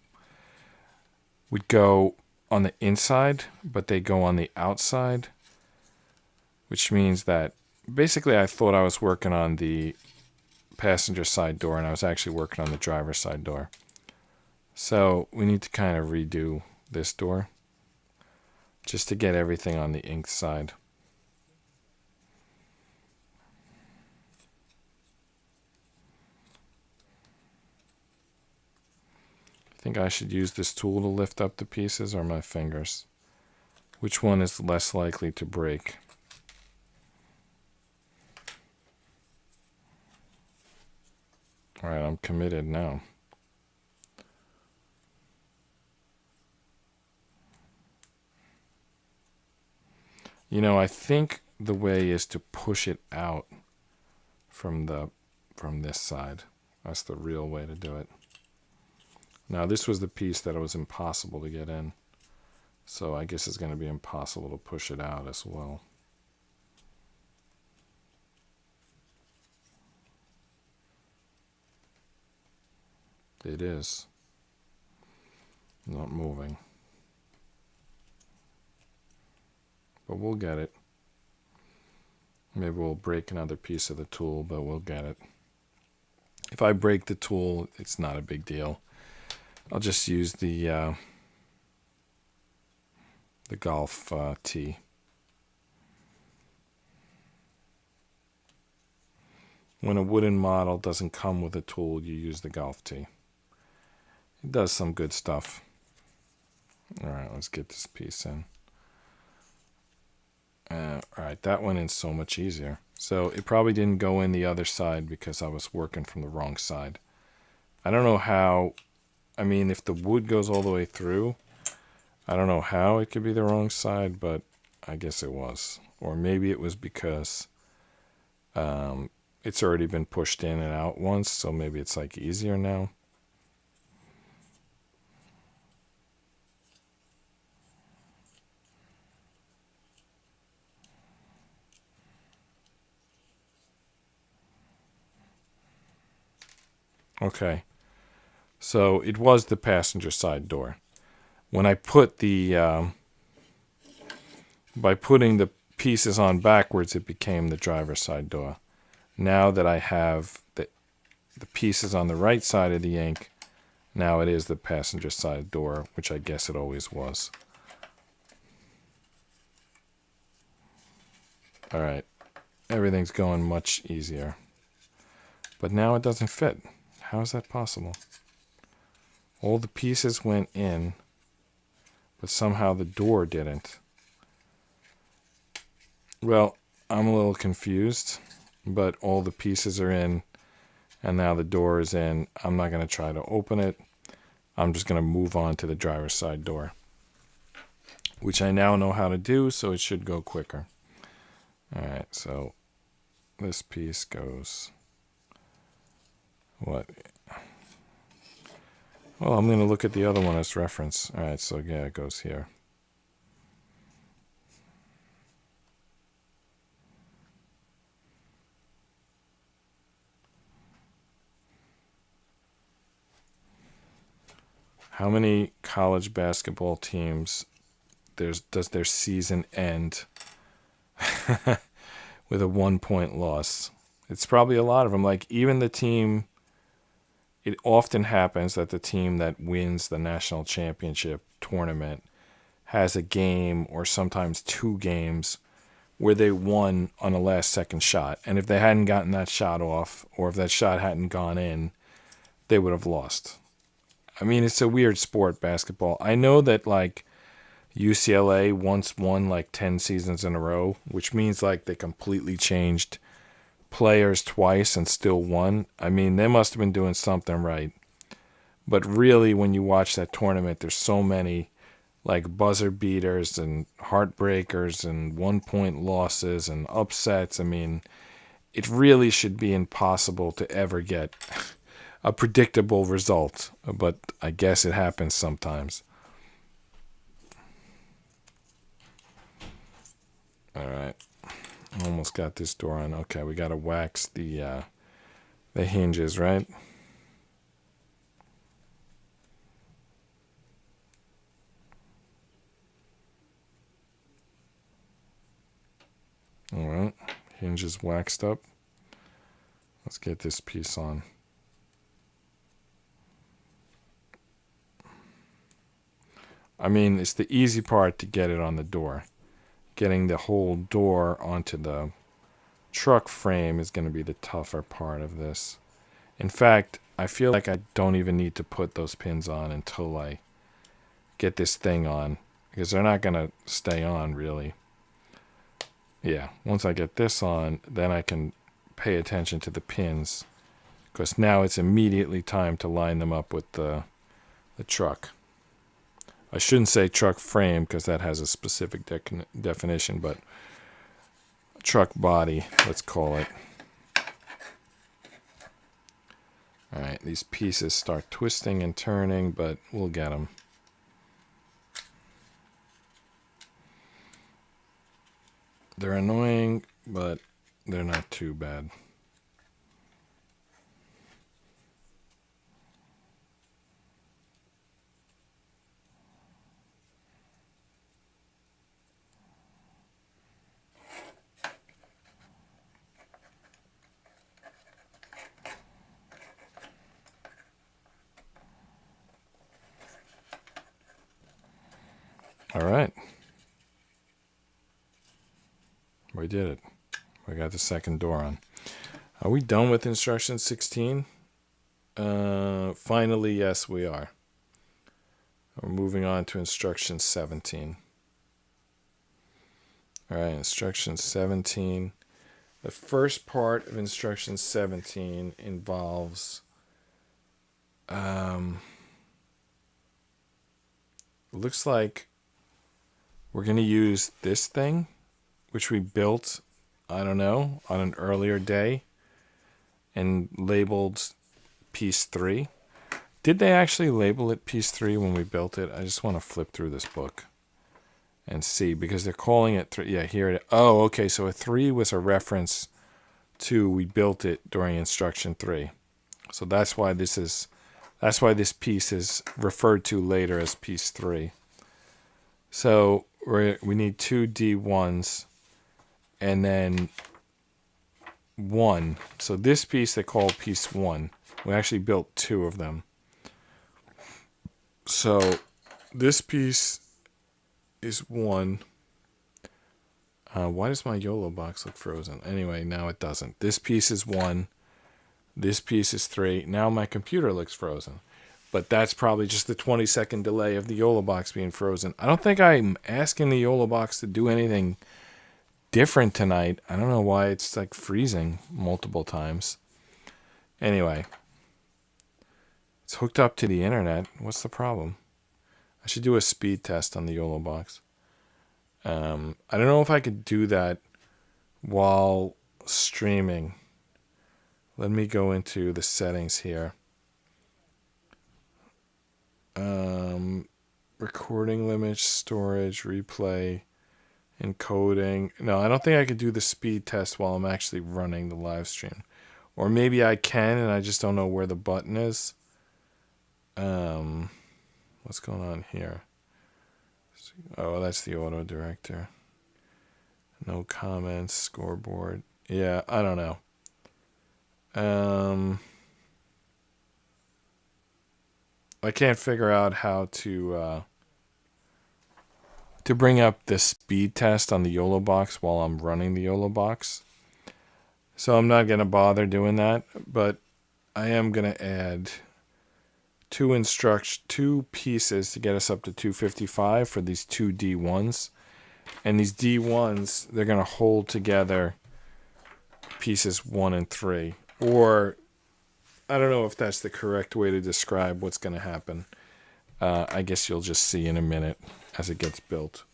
would go on the inside, but they go on the outside. Which means that basically, I thought I was working on the passenger side door, and I was actually working on the driver's side door. So we need to kind of redo this door, just to get everything on the ink side. I think I should use this tool to lift up the pieces, or my fingers. Which one is less likely to break? Alright, I'm committed now. You know, I think the way is to push it out from this side. That's the real way to do it. Now, this was the piece that it was impossible to get in. So I guess it's going to be impossible to push it out as well. It is not moving, but we'll get it. Maybe we'll break another piece of the tool, but we'll get it. If I break the tool, it's not a big deal. I'll just use the golf tee. When a wooden model doesn't come with a tool, you use the golf tee. It does some good stuff. Alright, let's get this piece in. Alright, that went in so much easier. So it probably didn't go in the other side because I was working from the wrong side. I don't know how... I mean, if the wood goes all the way through, I don't know how it could be the wrong side, but I guess it was. Or maybe it was because it's already been pushed in and out once, so maybe it's like easier now. Okay, so it was the passenger side door. When I put the, by putting the pieces on backwards, it became the driver's side door. Now that I have the pieces on the right side of the ink, now it is the passenger side door, which I guess it always was. Alright, everything's going much easier. But now it doesn't fit. How is that possible? All the pieces went in, but somehow the door didn't. Well, I'm a little confused, but all the pieces are in, and now the door is in. I'm not going to try to open it. I'm just going to move on to the driver's side door, which I now know how to do, so it should go quicker. All right, so this piece goes... What? Well, I'm going to look at the other one as reference. All right, so yeah, it goes here. How many college basketball teams does their season end with a 1-point loss? It's probably a lot of them. Like, even the team, it often happens that the team that wins the national championship tournament has a game or sometimes 2 games where they won on a last second shot. And if they hadn't gotten that shot off, or if that shot hadn't gone in, they would have lost. I mean, it's a weird sport, basketball. I know that, like, UCLA once won like 10 seasons in a row, which means like they completely changed players twice and still won. I mean, they must have been doing something right. But really, when you watch that tournament, there's so many like buzzer beaters and heartbreakers and 1-point losses and upsets. I mean, it really should be impossible to ever get a predictable result, but I guess it happens sometimes. All right, almost got this door on. Okay, we got to wax the hinges, right? All right, hinges waxed up. Let's get this piece on. I mean, it's the easy part to get it on the door. Getting the whole door onto the truck frame is going to be the tougher part of this. In fact, I feel like I don't even need to put those pins on until I get this thing on, because they're not going to stay on, really. Yeah, once I get this on, then I can pay attention to the pins, because now it's immediately time to line them up with the truck. I shouldn't say truck frame, because that has a specific definition, but truck body, let's call it. All right, these pieces start twisting and turning, but we'll get them. They're annoying, but they're not too bad. All right. We did it. We got the second door on. Are we done with instruction 16? Finally, yes, we are. We're moving on to instruction 17. All right, instruction 17. The first part of instruction 17 involves looks like we're going to use this thing, which we built, I don't know, on an earlier day and labeled piece 3. Did they actually label it piece 3 when we built it? I just want to flip through this book and see, because they're calling it 3. Yeah, here it is. Oh, okay, so a 3 was a reference to we built it during instruction 3. So that's why this piece is referred to later as piece 3. So we need 2 D1s and then 1. So this piece they call piece 1. We actually built 2 of them. So this piece is 1. Why does my YOLO box look frozen? Anyway, now it doesn't. This piece is 1. This piece is 3. Now my computer looks frozen. But that's probably just the 20-second delay of the YOLO box being frozen. I don't think I'm asking the YOLO box to do anything different tonight. I don't know why it's like freezing multiple times. Anyway, it's hooked up to the internet. What's the problem? I should do a speed test on the YOLO box. I don't know if I could do that while streaming. Let me go into the settings here. Recording limits, storage, replay, encoding. No, I don't think I could do the speed test while I'm actually running the live stream. Or maybe I can and I just don't know where the button is. What's going on here? Oh, that's the auto director. No comments, scoreboard. Yeah, I don't know. I can't figure out how to bring up the speed test on the YOLO box while I'm running the YOLO box. So I'm not going to bother doing that, but I am going to add two pieces to get us up to 255 for these two D1s. And these D1s, they're going to hold together pieces 1 and 3. Or, I don't know if that's the correct way to describe what's going to happen. I guess you'll just see in a minute as it gets built.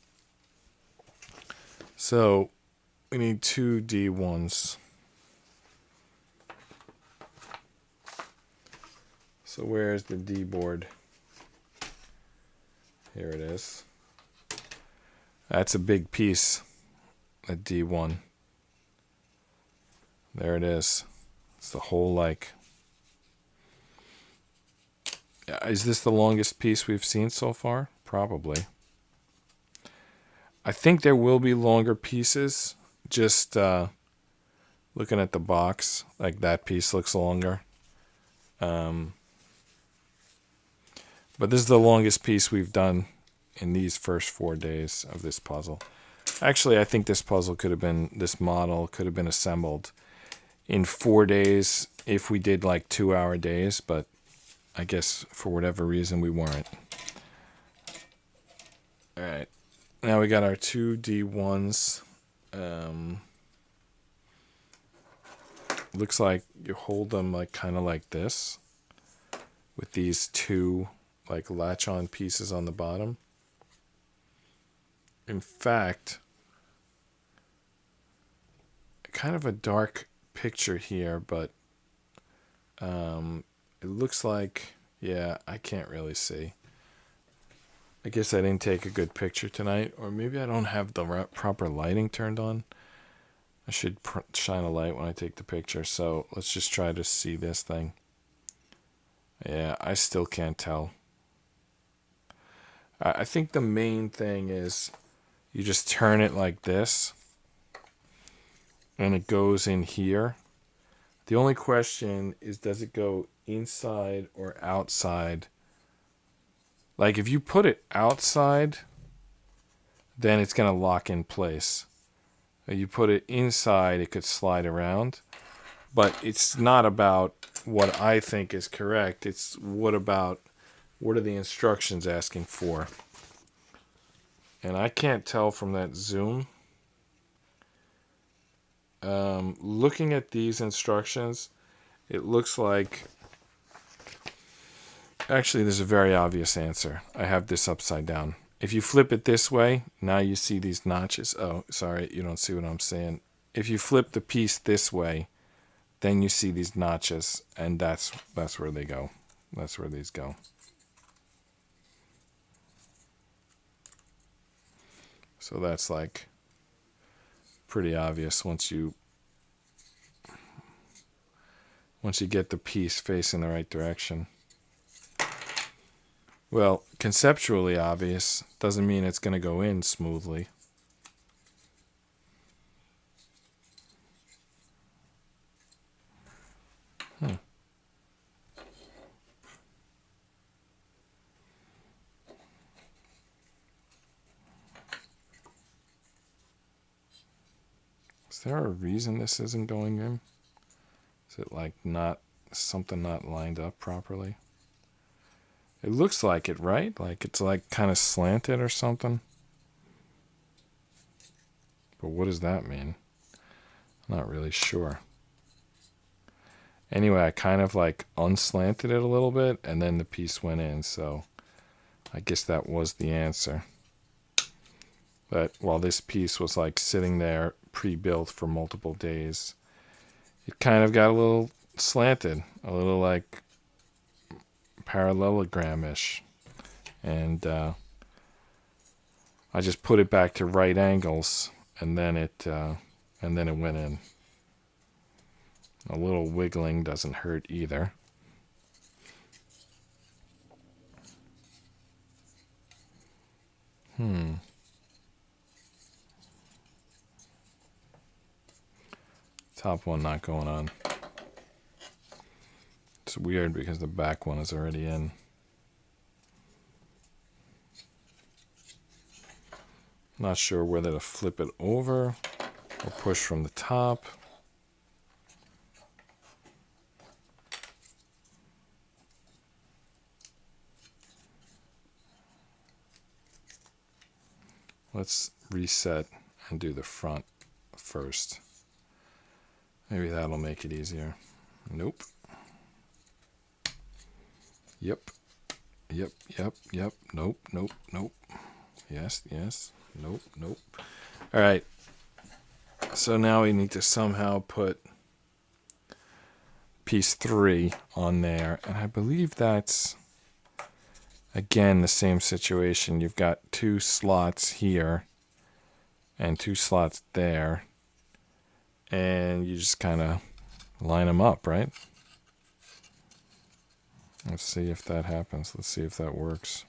So, we need two D1s. So where's the D board? Here it is. That's a big piece, a D1. There it is. It's the whole like... Is this the longest piece we've seen so far? Probably. I think there will be longer pieces. Just looking at the box, like that piece looks longer. But this is the longest piece we've done in these first 4 days of this puzzle. Actually, I think this model could have been assembled in 4 days if we did like 2-hour days, but I guess for whatever reason we weren't. All right, now we got our two D1s. Looks like you hold them like kind of like this with these two like latch-on pieces on the bottom. In fact, kind of a dark picture here, but it looks like, yeah, I can't really see. I guess I didn't take a good picture tonight, or maybe I don't have the proper lighting turned on. I should shine a light when I take the picture, so let's just try to see this thing. Yeah, I still can't tell. I think the main thing is you just turn it like this, and it goes in here. The only question is, does it go inside or outside? Like if you put it outside, then it's going to lock in place. If you put it inside, it could slide around. But it's not about what I think is correct. It's what are the instructions asking for? And I can't tell from that zoom. Looking at these instructions, it looks like... Actually, there's a very obvious answer. I have this upside down. If you flip it this way, now you see these notches. Oh, sorry, you don't see what I'm saying. If you flip the piece this way, then you see these notches, and that's where they go. That's where these go. So that's like pretty obvious once you get the piece facing the right direction. Well, conceptually obvious doesn't mean it's going to go in smoothly. Is there a reason this isn't going in? Is it like something not lined up properly? It looks like it, right? Like it's like kind of slanted or something. But what does that mean? I'm not really sure. Anyway, I kind of like unslanted it a little bit, and then the piece went in, so I guess that was the answer. But while this piece was like sitting there pre-built for multiple days, it kind of got a little slanted, a little like parallelogram-ish. And I just put it back to right angles, and then it went in. A little wiggling doesn't hurt either. Top one not going on. It's weird because the back one is already in. Not sure whether to flip it over or push from the top. Let's reset and do the front first. Maybe that'll make it easier. Nope. Yep. Yep, yep, yep. Nope, nope, nope. Yes, yes. Nope, nope. All right. So now we need to somehow put piece 3 on there. And I believe that's, again, the same situation. You've got 2 slots here and 2 slots there. And you just kind of line them up, right? Let's see if that happens. Let's see if that works.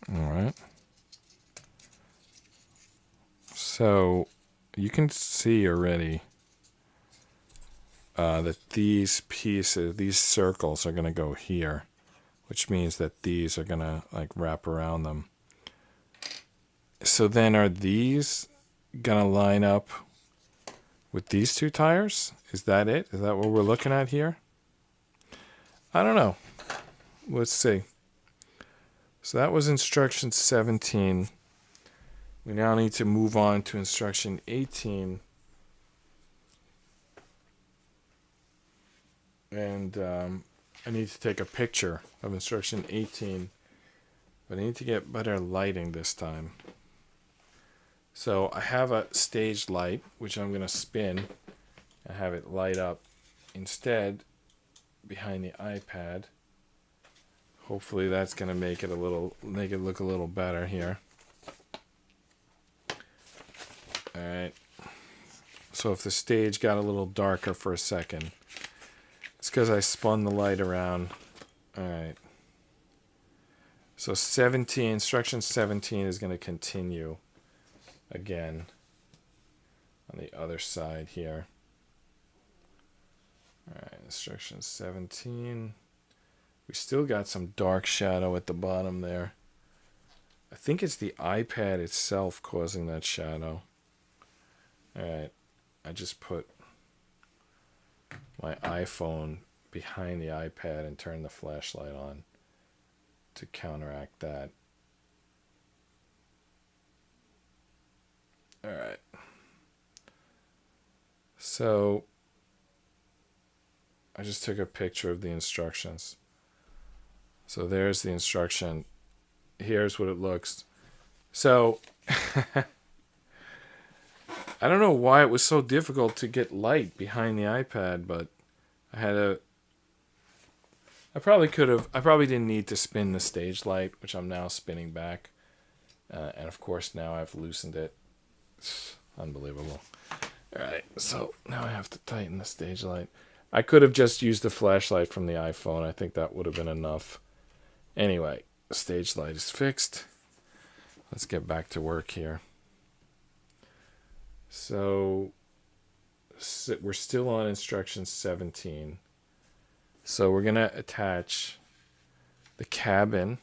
All right. So you can see already that these pieces, these circles are going to go here, which means that these are going to like wrap around them. So then are these going to line up with these 2 tires? Is that it? Is that what we're looking at here? I don't know. Let's see. So that was instruction 17. We now need to move on to instruction 18. And I need to take a picture of instruction 18. But I need to get better lighting this time. So I have a stage light, which I'm going to spin and have it light up instead behind the iPad. Hopefully that's going to make it look a little better here. All right. So if the stage got a little darker for a second, it's because I spun the light around. All right. So 17, instruction 17 is going to continue again on the other side here. All right, instruction 17. We still got some dark shadow at the bottom there. I think it's the iPad itself causing that shadow. All right, I just put my iPhone behind the iPad and turned the flashlight on to counteract that. All right. So I just took a picture of the instructions. So there's the instruction. Here's what it looks. So I don't know why it was so difficult to get light behind the iPad, but I probably didn't need to spin the stage light, which I'm now spinning back. And of course now I've loosened it. It's unbelievable. All right, so now I have to tighten the stage light. I could have just used the flashlight from the iPhone. I think that would have been enough. Anyway, stage light is fixed. Let's get back to work here. So we're still on instruction 17. So we're going to attach the cabin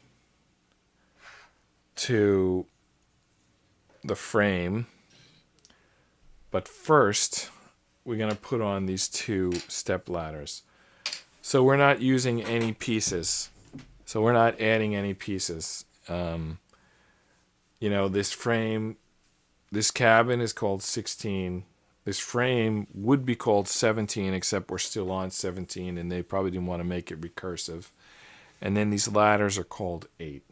to the frame. But first, we're going to put on these 2 step ladders. So we're not using any pieces. So we're not adding any pieces. You know, this frame, this cabin is called 16. This frame would be called 17, except we're still on 17, and they probably didn't want to make it recursive. And then these ladders are called 8.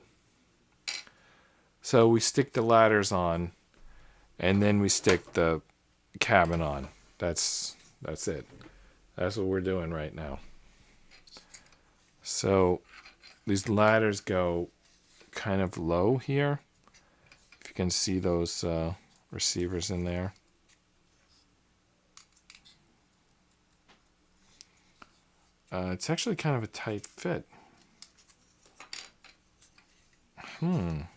So we stick the ladders on, and then we stick the cabin on. That's it. That's what we're doing right now. So these ladders go kind of low here. If you can see those receivers in there. It's actually kind of a tight fit. What's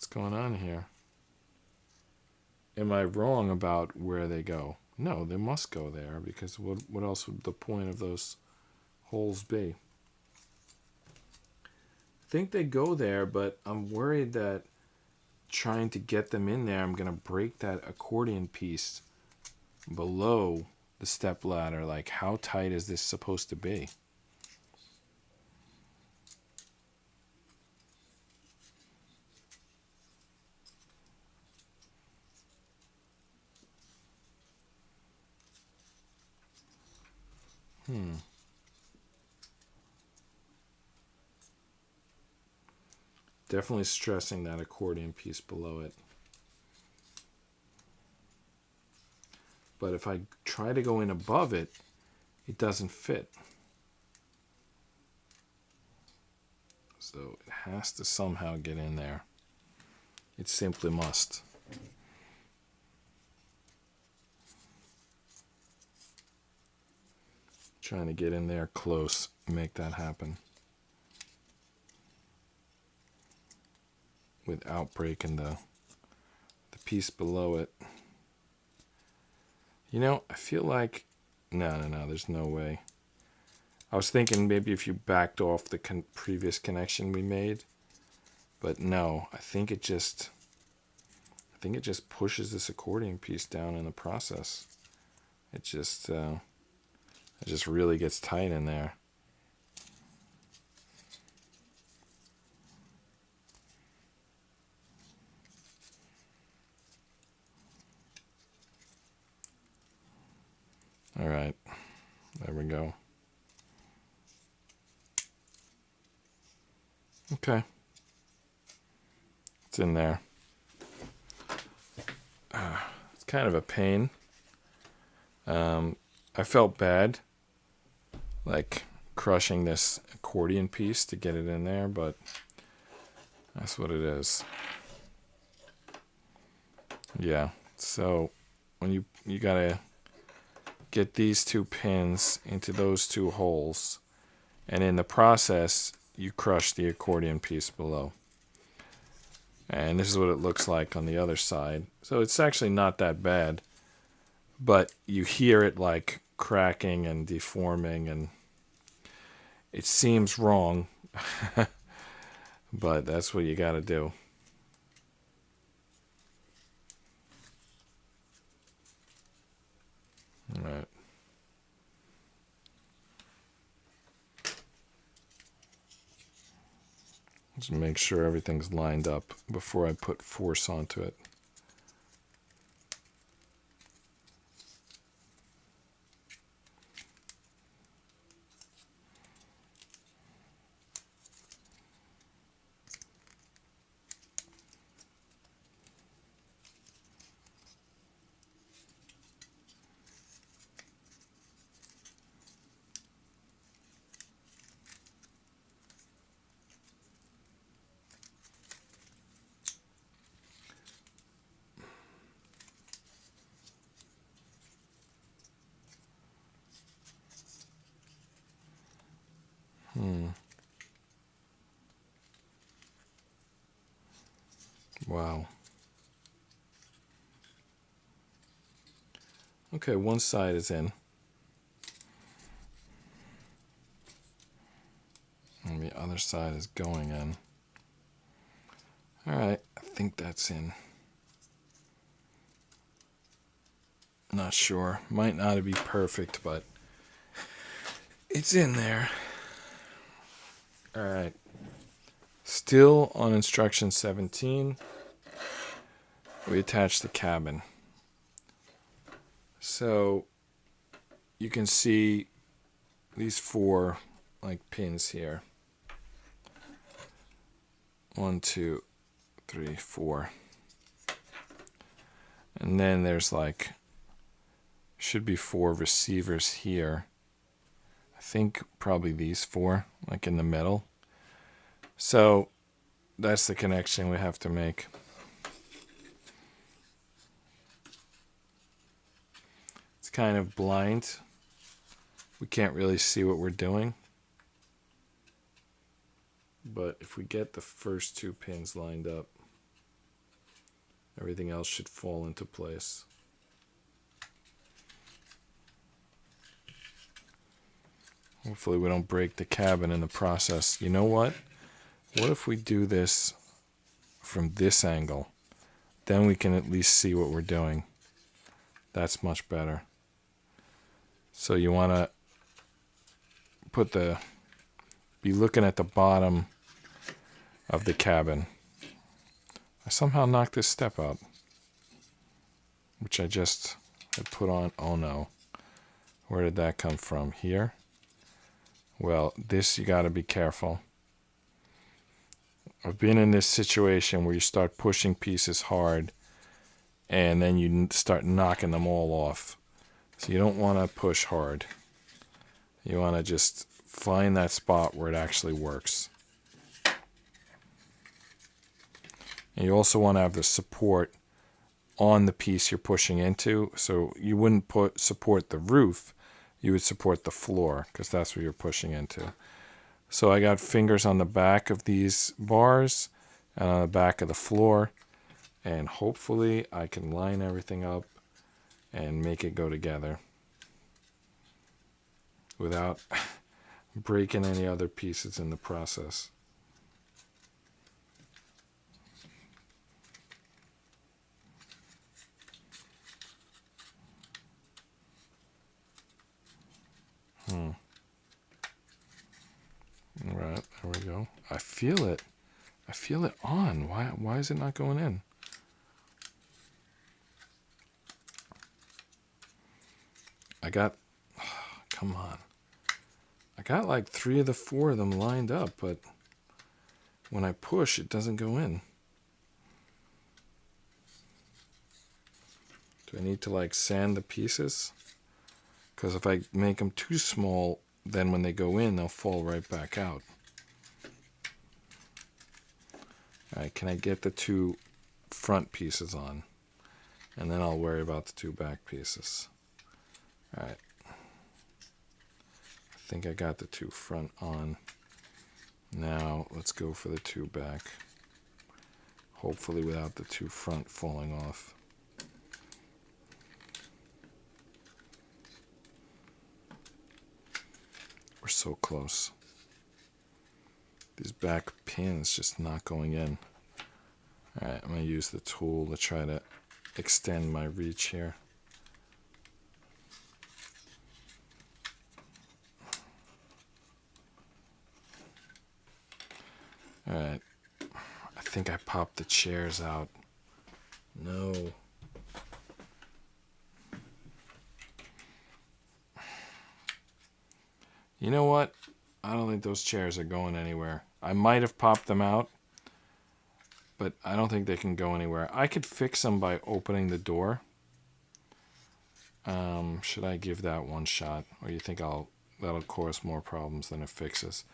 going on here? Am I wrong about where they go? No, they must go there, because what else would the point of those holes be? I think they go there, but I'm worried that trying to get them in there, I'm going to break that accordion piece below the step ladder. Like, how tight is this supposed to be? Definitely stressing that accordion piece below it. But if I try to go in above it, it doesn't fit. So it has to somehow get in there. It simply must. Trying to get in there close, make that happen without breaking the piece below it. You know, I feel like no, there's no way. I was thinking maybe if you backed off the previous connection we made, but no, I think it just pushes this accordion piece down in the process. It just really gets tight in there. All right, there we go. Okay, it's in there. It's kind of a pain. I felt bad, like crushing this accordion piece to get it in there, but that's what it is. Yeah, so when you gotta get these 2 pins into those 2 holes, and in the process you crush the accordion piece below. And this is what it looks like on the other side. So it's actually not that bad, but you hear it like cracking and deforming, and it seems wrong, but that's what you got to do. All right. Just make sure everything's lined up before I put force onto it. Wow. Okay, one side is in. And the other side is going in. Alright, I think that's in. Not sure. Might not be perfect, but it's in there. Alright. Still on instruction 17, we attach the cabin. So you can see these 4 like pins here. 1, 2, 3, 4. And then there's like, should be 4 receivers here. I think probably these 4, like in the middle. So that's the connection we have to make. It's kind of blind. We can't really see what we're doing. But if we get the first 2 pins lined up, everything else should fall into place. Hopefully we don't break the cabin in the process. You know what? What if we do this from this angle? Then we can at least see what we're doing. That's much better. So you want to be looking at the bottom of the cabin. I somehow knocked this step out, which I just had put on. Oh no. Where did that come from? Here? Well, this you got to be careful. I've been in this situation where you start pushing pieces hard and then you start knocking them all off. So you don't want to push hard. You want to just find that spot where it actually works. And you also want to have the support on the piece you're pushing into. So you wouldn't support the roof, you would support the floor because that's what you're pushing into. So I got fingers on the back of these bars and on the back of the floor. And hopefully I can line everything up and make it go together without breaking any other pieces in the process. All right, there we go. I feel it. I feel it on. Why is it not going in? Come on. I got like 3 of the 4 of them lined up, but when I push, it doesn't go in. Do I need to like sand the pieces? Because if I make them too small, then when they go in, they'll fall right back out. All right, can I get the 2 front pieces on? And then I'll worry about the 2 back pieces. All right. I think I got the 2 front on. Now let's go for the 2 back. Hopefully without the 2 front falling off. We're so close. These back pins just not going in. Alright, I'm going to use the tool to try to extend my reach here. Alright, I think I popped the chairs out. No. You know what? I don't think those chairs are going anywhere. I might have popped them out, but I don't think they can go anywhere. I could fix them by opening the door. Should I give that one shot? Or you think that'll cause more problems than it fixes?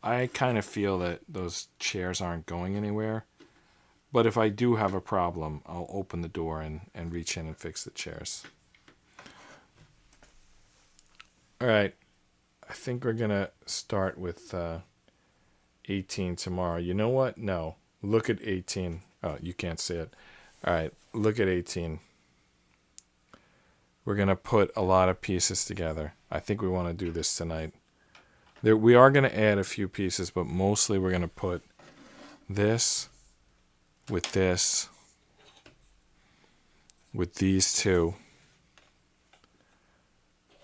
I kind of feel that those chairs aren't going anywhere. But if I do have a problem, I'll open the door and reach in and fix the chairs. All right. I think we're going to start with 18 tomorrow. You know what? No. Look at 18. Oh, you can't see it. All right. Look at 18. We're going to put a lot of pieces together. I think we want to do this tonight. We are going to add a few pieces, but mostly we're going to put this with this, with these two.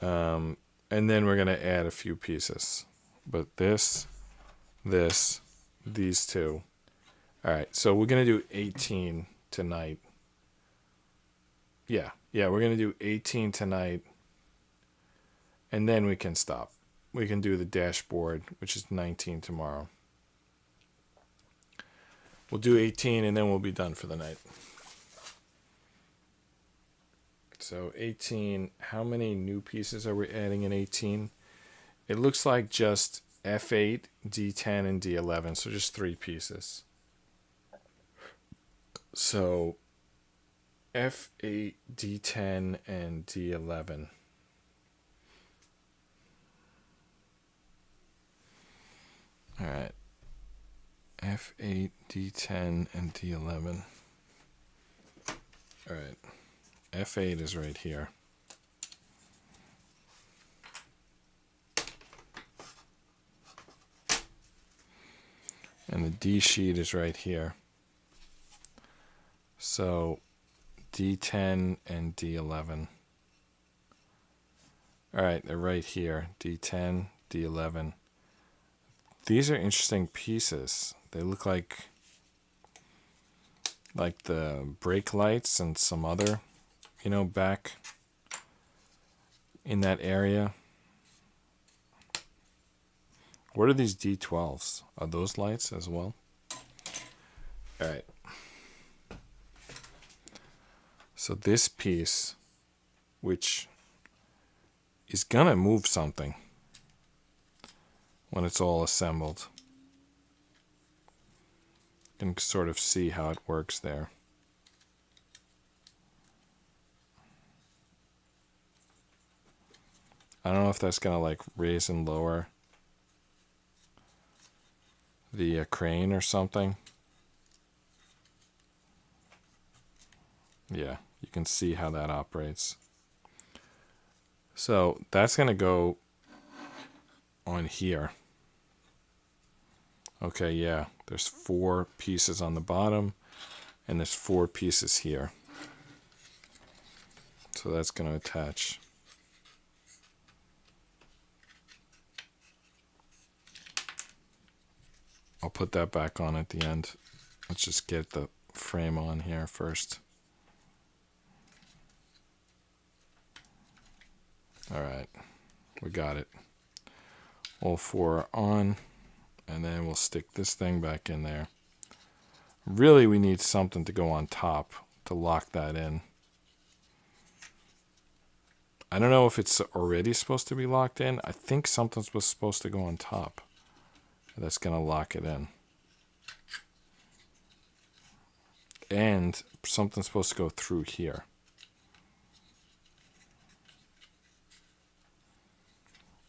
And then we're going to add a few pieces. But this, these two. All right, so we're going to do 18 tonight. Yeah, we're going to do 18 tonight. And then we can stop. We can do the dashboard, which is 19 tomorrow. We'll do 18 and then we'll be done for the night. So 18, how many new pieces are we adding in 18? It looks like just F8, D10, and D11, so just 3 pieces. So F8, D10, and D11. All right. F8, D10, and D11. All right. F8 is right here. And the D sheet is right here. So D10 and D11. All right, they're right here. D10, D11. These are interesting pieces. They look like the brake lights and some other, back in that area. What are these D12s? Are those lights as well? All right. So this piece, which is going to move something when it's all assembled. You can sort of see how it works there. I don't know if that's going to like raise and lower the crane or something. Yeah, you can see how that operates. So that's going to go on here. Okay, yeah, there's 4 pieces on the bottom and there's 4 pieces here. So that's going to attach. I'll put that back on at the end. Let's just get the frame on here first. All right, we got it. All 4 are on, and then we'll stick this thing back in there. Really, we need something to go on top to lock that in. I don't know if it's already supposed to be locked in. I think something's was supposed to go on top. That's going to lock it in. And something's supposed to go through here.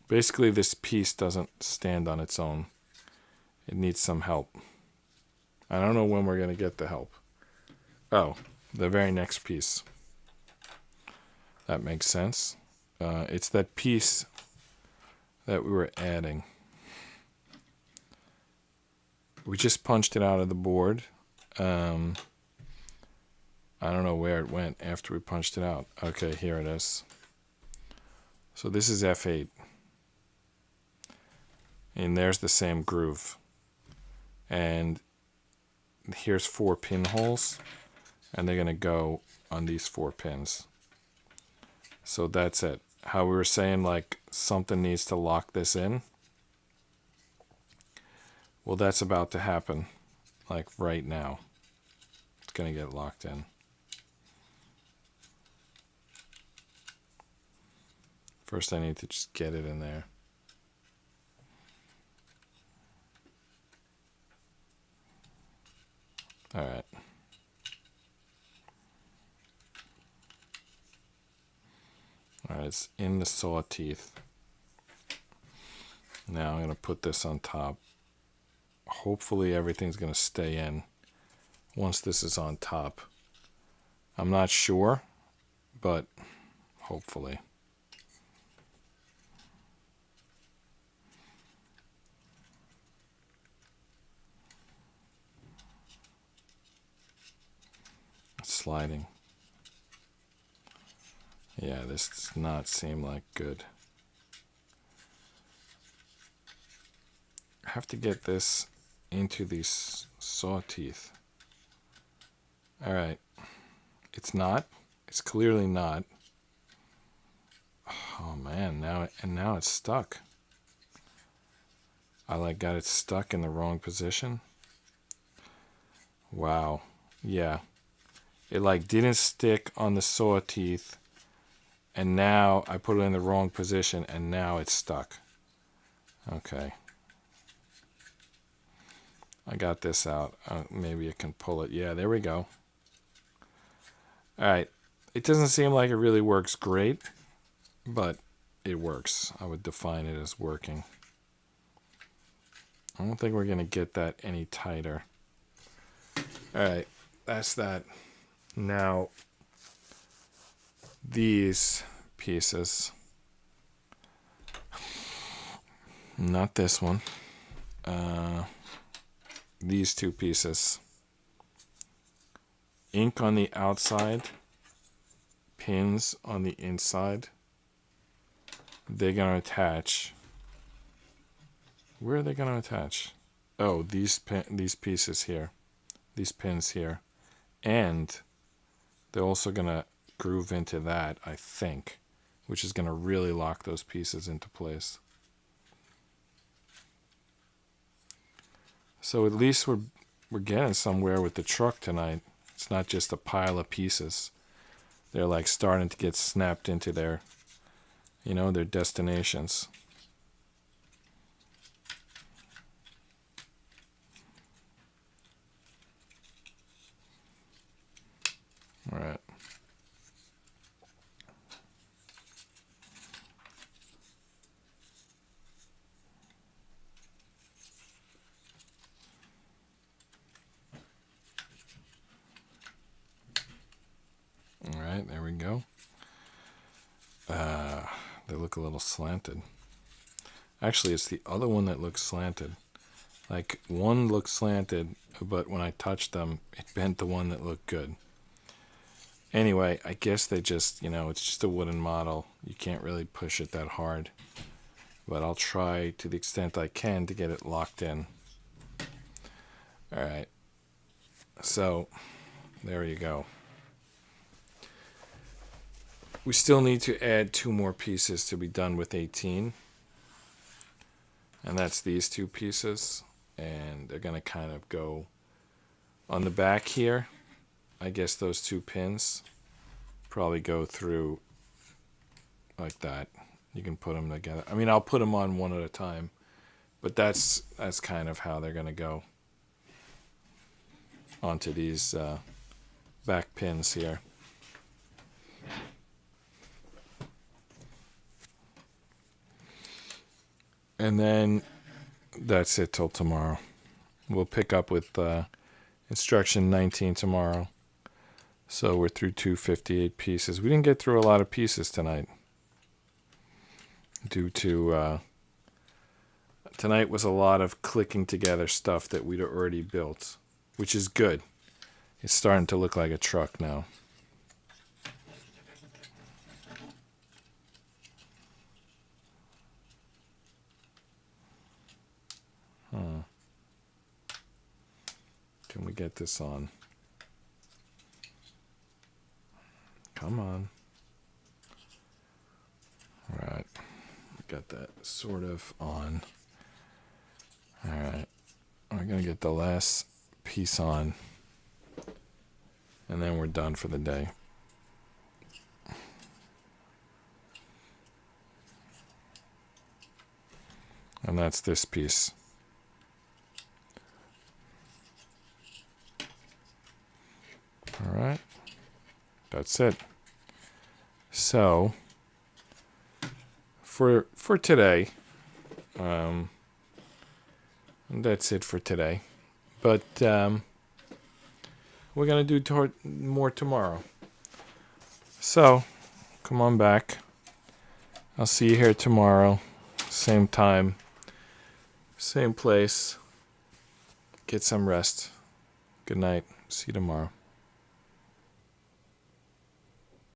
Basically, this piece doesn't stand on its own. It needs some help. I don't know when we're going to get the help. Oh, the very next piece. That makes sense. It's that piece that we were adding. We just punched it out of the board. I don't know where it went after we punched it out. Okay, here it is. So this is F8. And there's the same groove. And here's 4 pinholes. And they're going to go on these 4 pins. So that's it. How we were saying, like, something needs to lock this in. Well, that's about to happen, like right now. It's going to get locked in. First, I need to just get it in there. All right. All right, it's in the saw teeth. Now I'm going to put this on top. Hopefully everything's going to stay in once this is on top. I'm not sure, but hopefully. sliding. Yeah, this does not seem like good. I have to get this into these saw teeth. Alright. It's not. It's clearly not. Oh man, now it's stuck. I got it stuck in the wrong position. Wow. Yeah. It didn't stick on the saw teeth, and now I put it in the wrong position and now it's stuck. Okay. I got this out. Maybe I can pull it. Yeah, there we go. Alright. It doesn't seem like it really works great, but it works. I would define it as working. I don't think we're going to get that any tighter. Alright, that's that. Now, these pieces. Not this one. These two pieces. Ink on the outside. Pins on the inside. They're going to attach. Where are they going to attach? Oh, these pieces here. These pins here. And they're also going to groove into that, I think, which is going to really lock those pieces into place. So at least we're getting somewhere with the truck tonight. It's not just a pile of pieces. They're starting to get snapped into their, their destinations. All right. All right, there we go. They look a little slanted. Actually, it's the other one that looks slanted. One looks slanted, but when I touched them, it bent the one that looked good. Anyway, I guess they just, it's just a wooden model. You can't really push it that hard. But I'll try to the extent I can to get it locked in. Alright. So, there you go. We still need to add 2 more pieces to be done with 18. And that's these 2 pieces. And they're going to kind of go on the back here. I guess those 2 pins probably go through like that. You can put them together. I mean, I'll put them on one at a time, but that's kind of how they're going to go onto these back pins here. And then that's it till tomorrow. We'll pick up with instruction 19 tomorrow. So we're through 258 pieces. We didn't get through a lot of pieces tonight. Due to tonight was a lot of clicking together stuff that we'd already built, which is good. It's starting to look like a truck now. Can we get this on? Come on. All right. Got that sort of on. All right. We're going to get the last piece on. And then we're done for the day. And that's this piece. All right. That's it. So, for today, that's it for today. But we're going to do more tomorrow. So, come on back. I'll see you here tomorrow. Same time. Same place. Get some rest. Good night. See you tomorrow.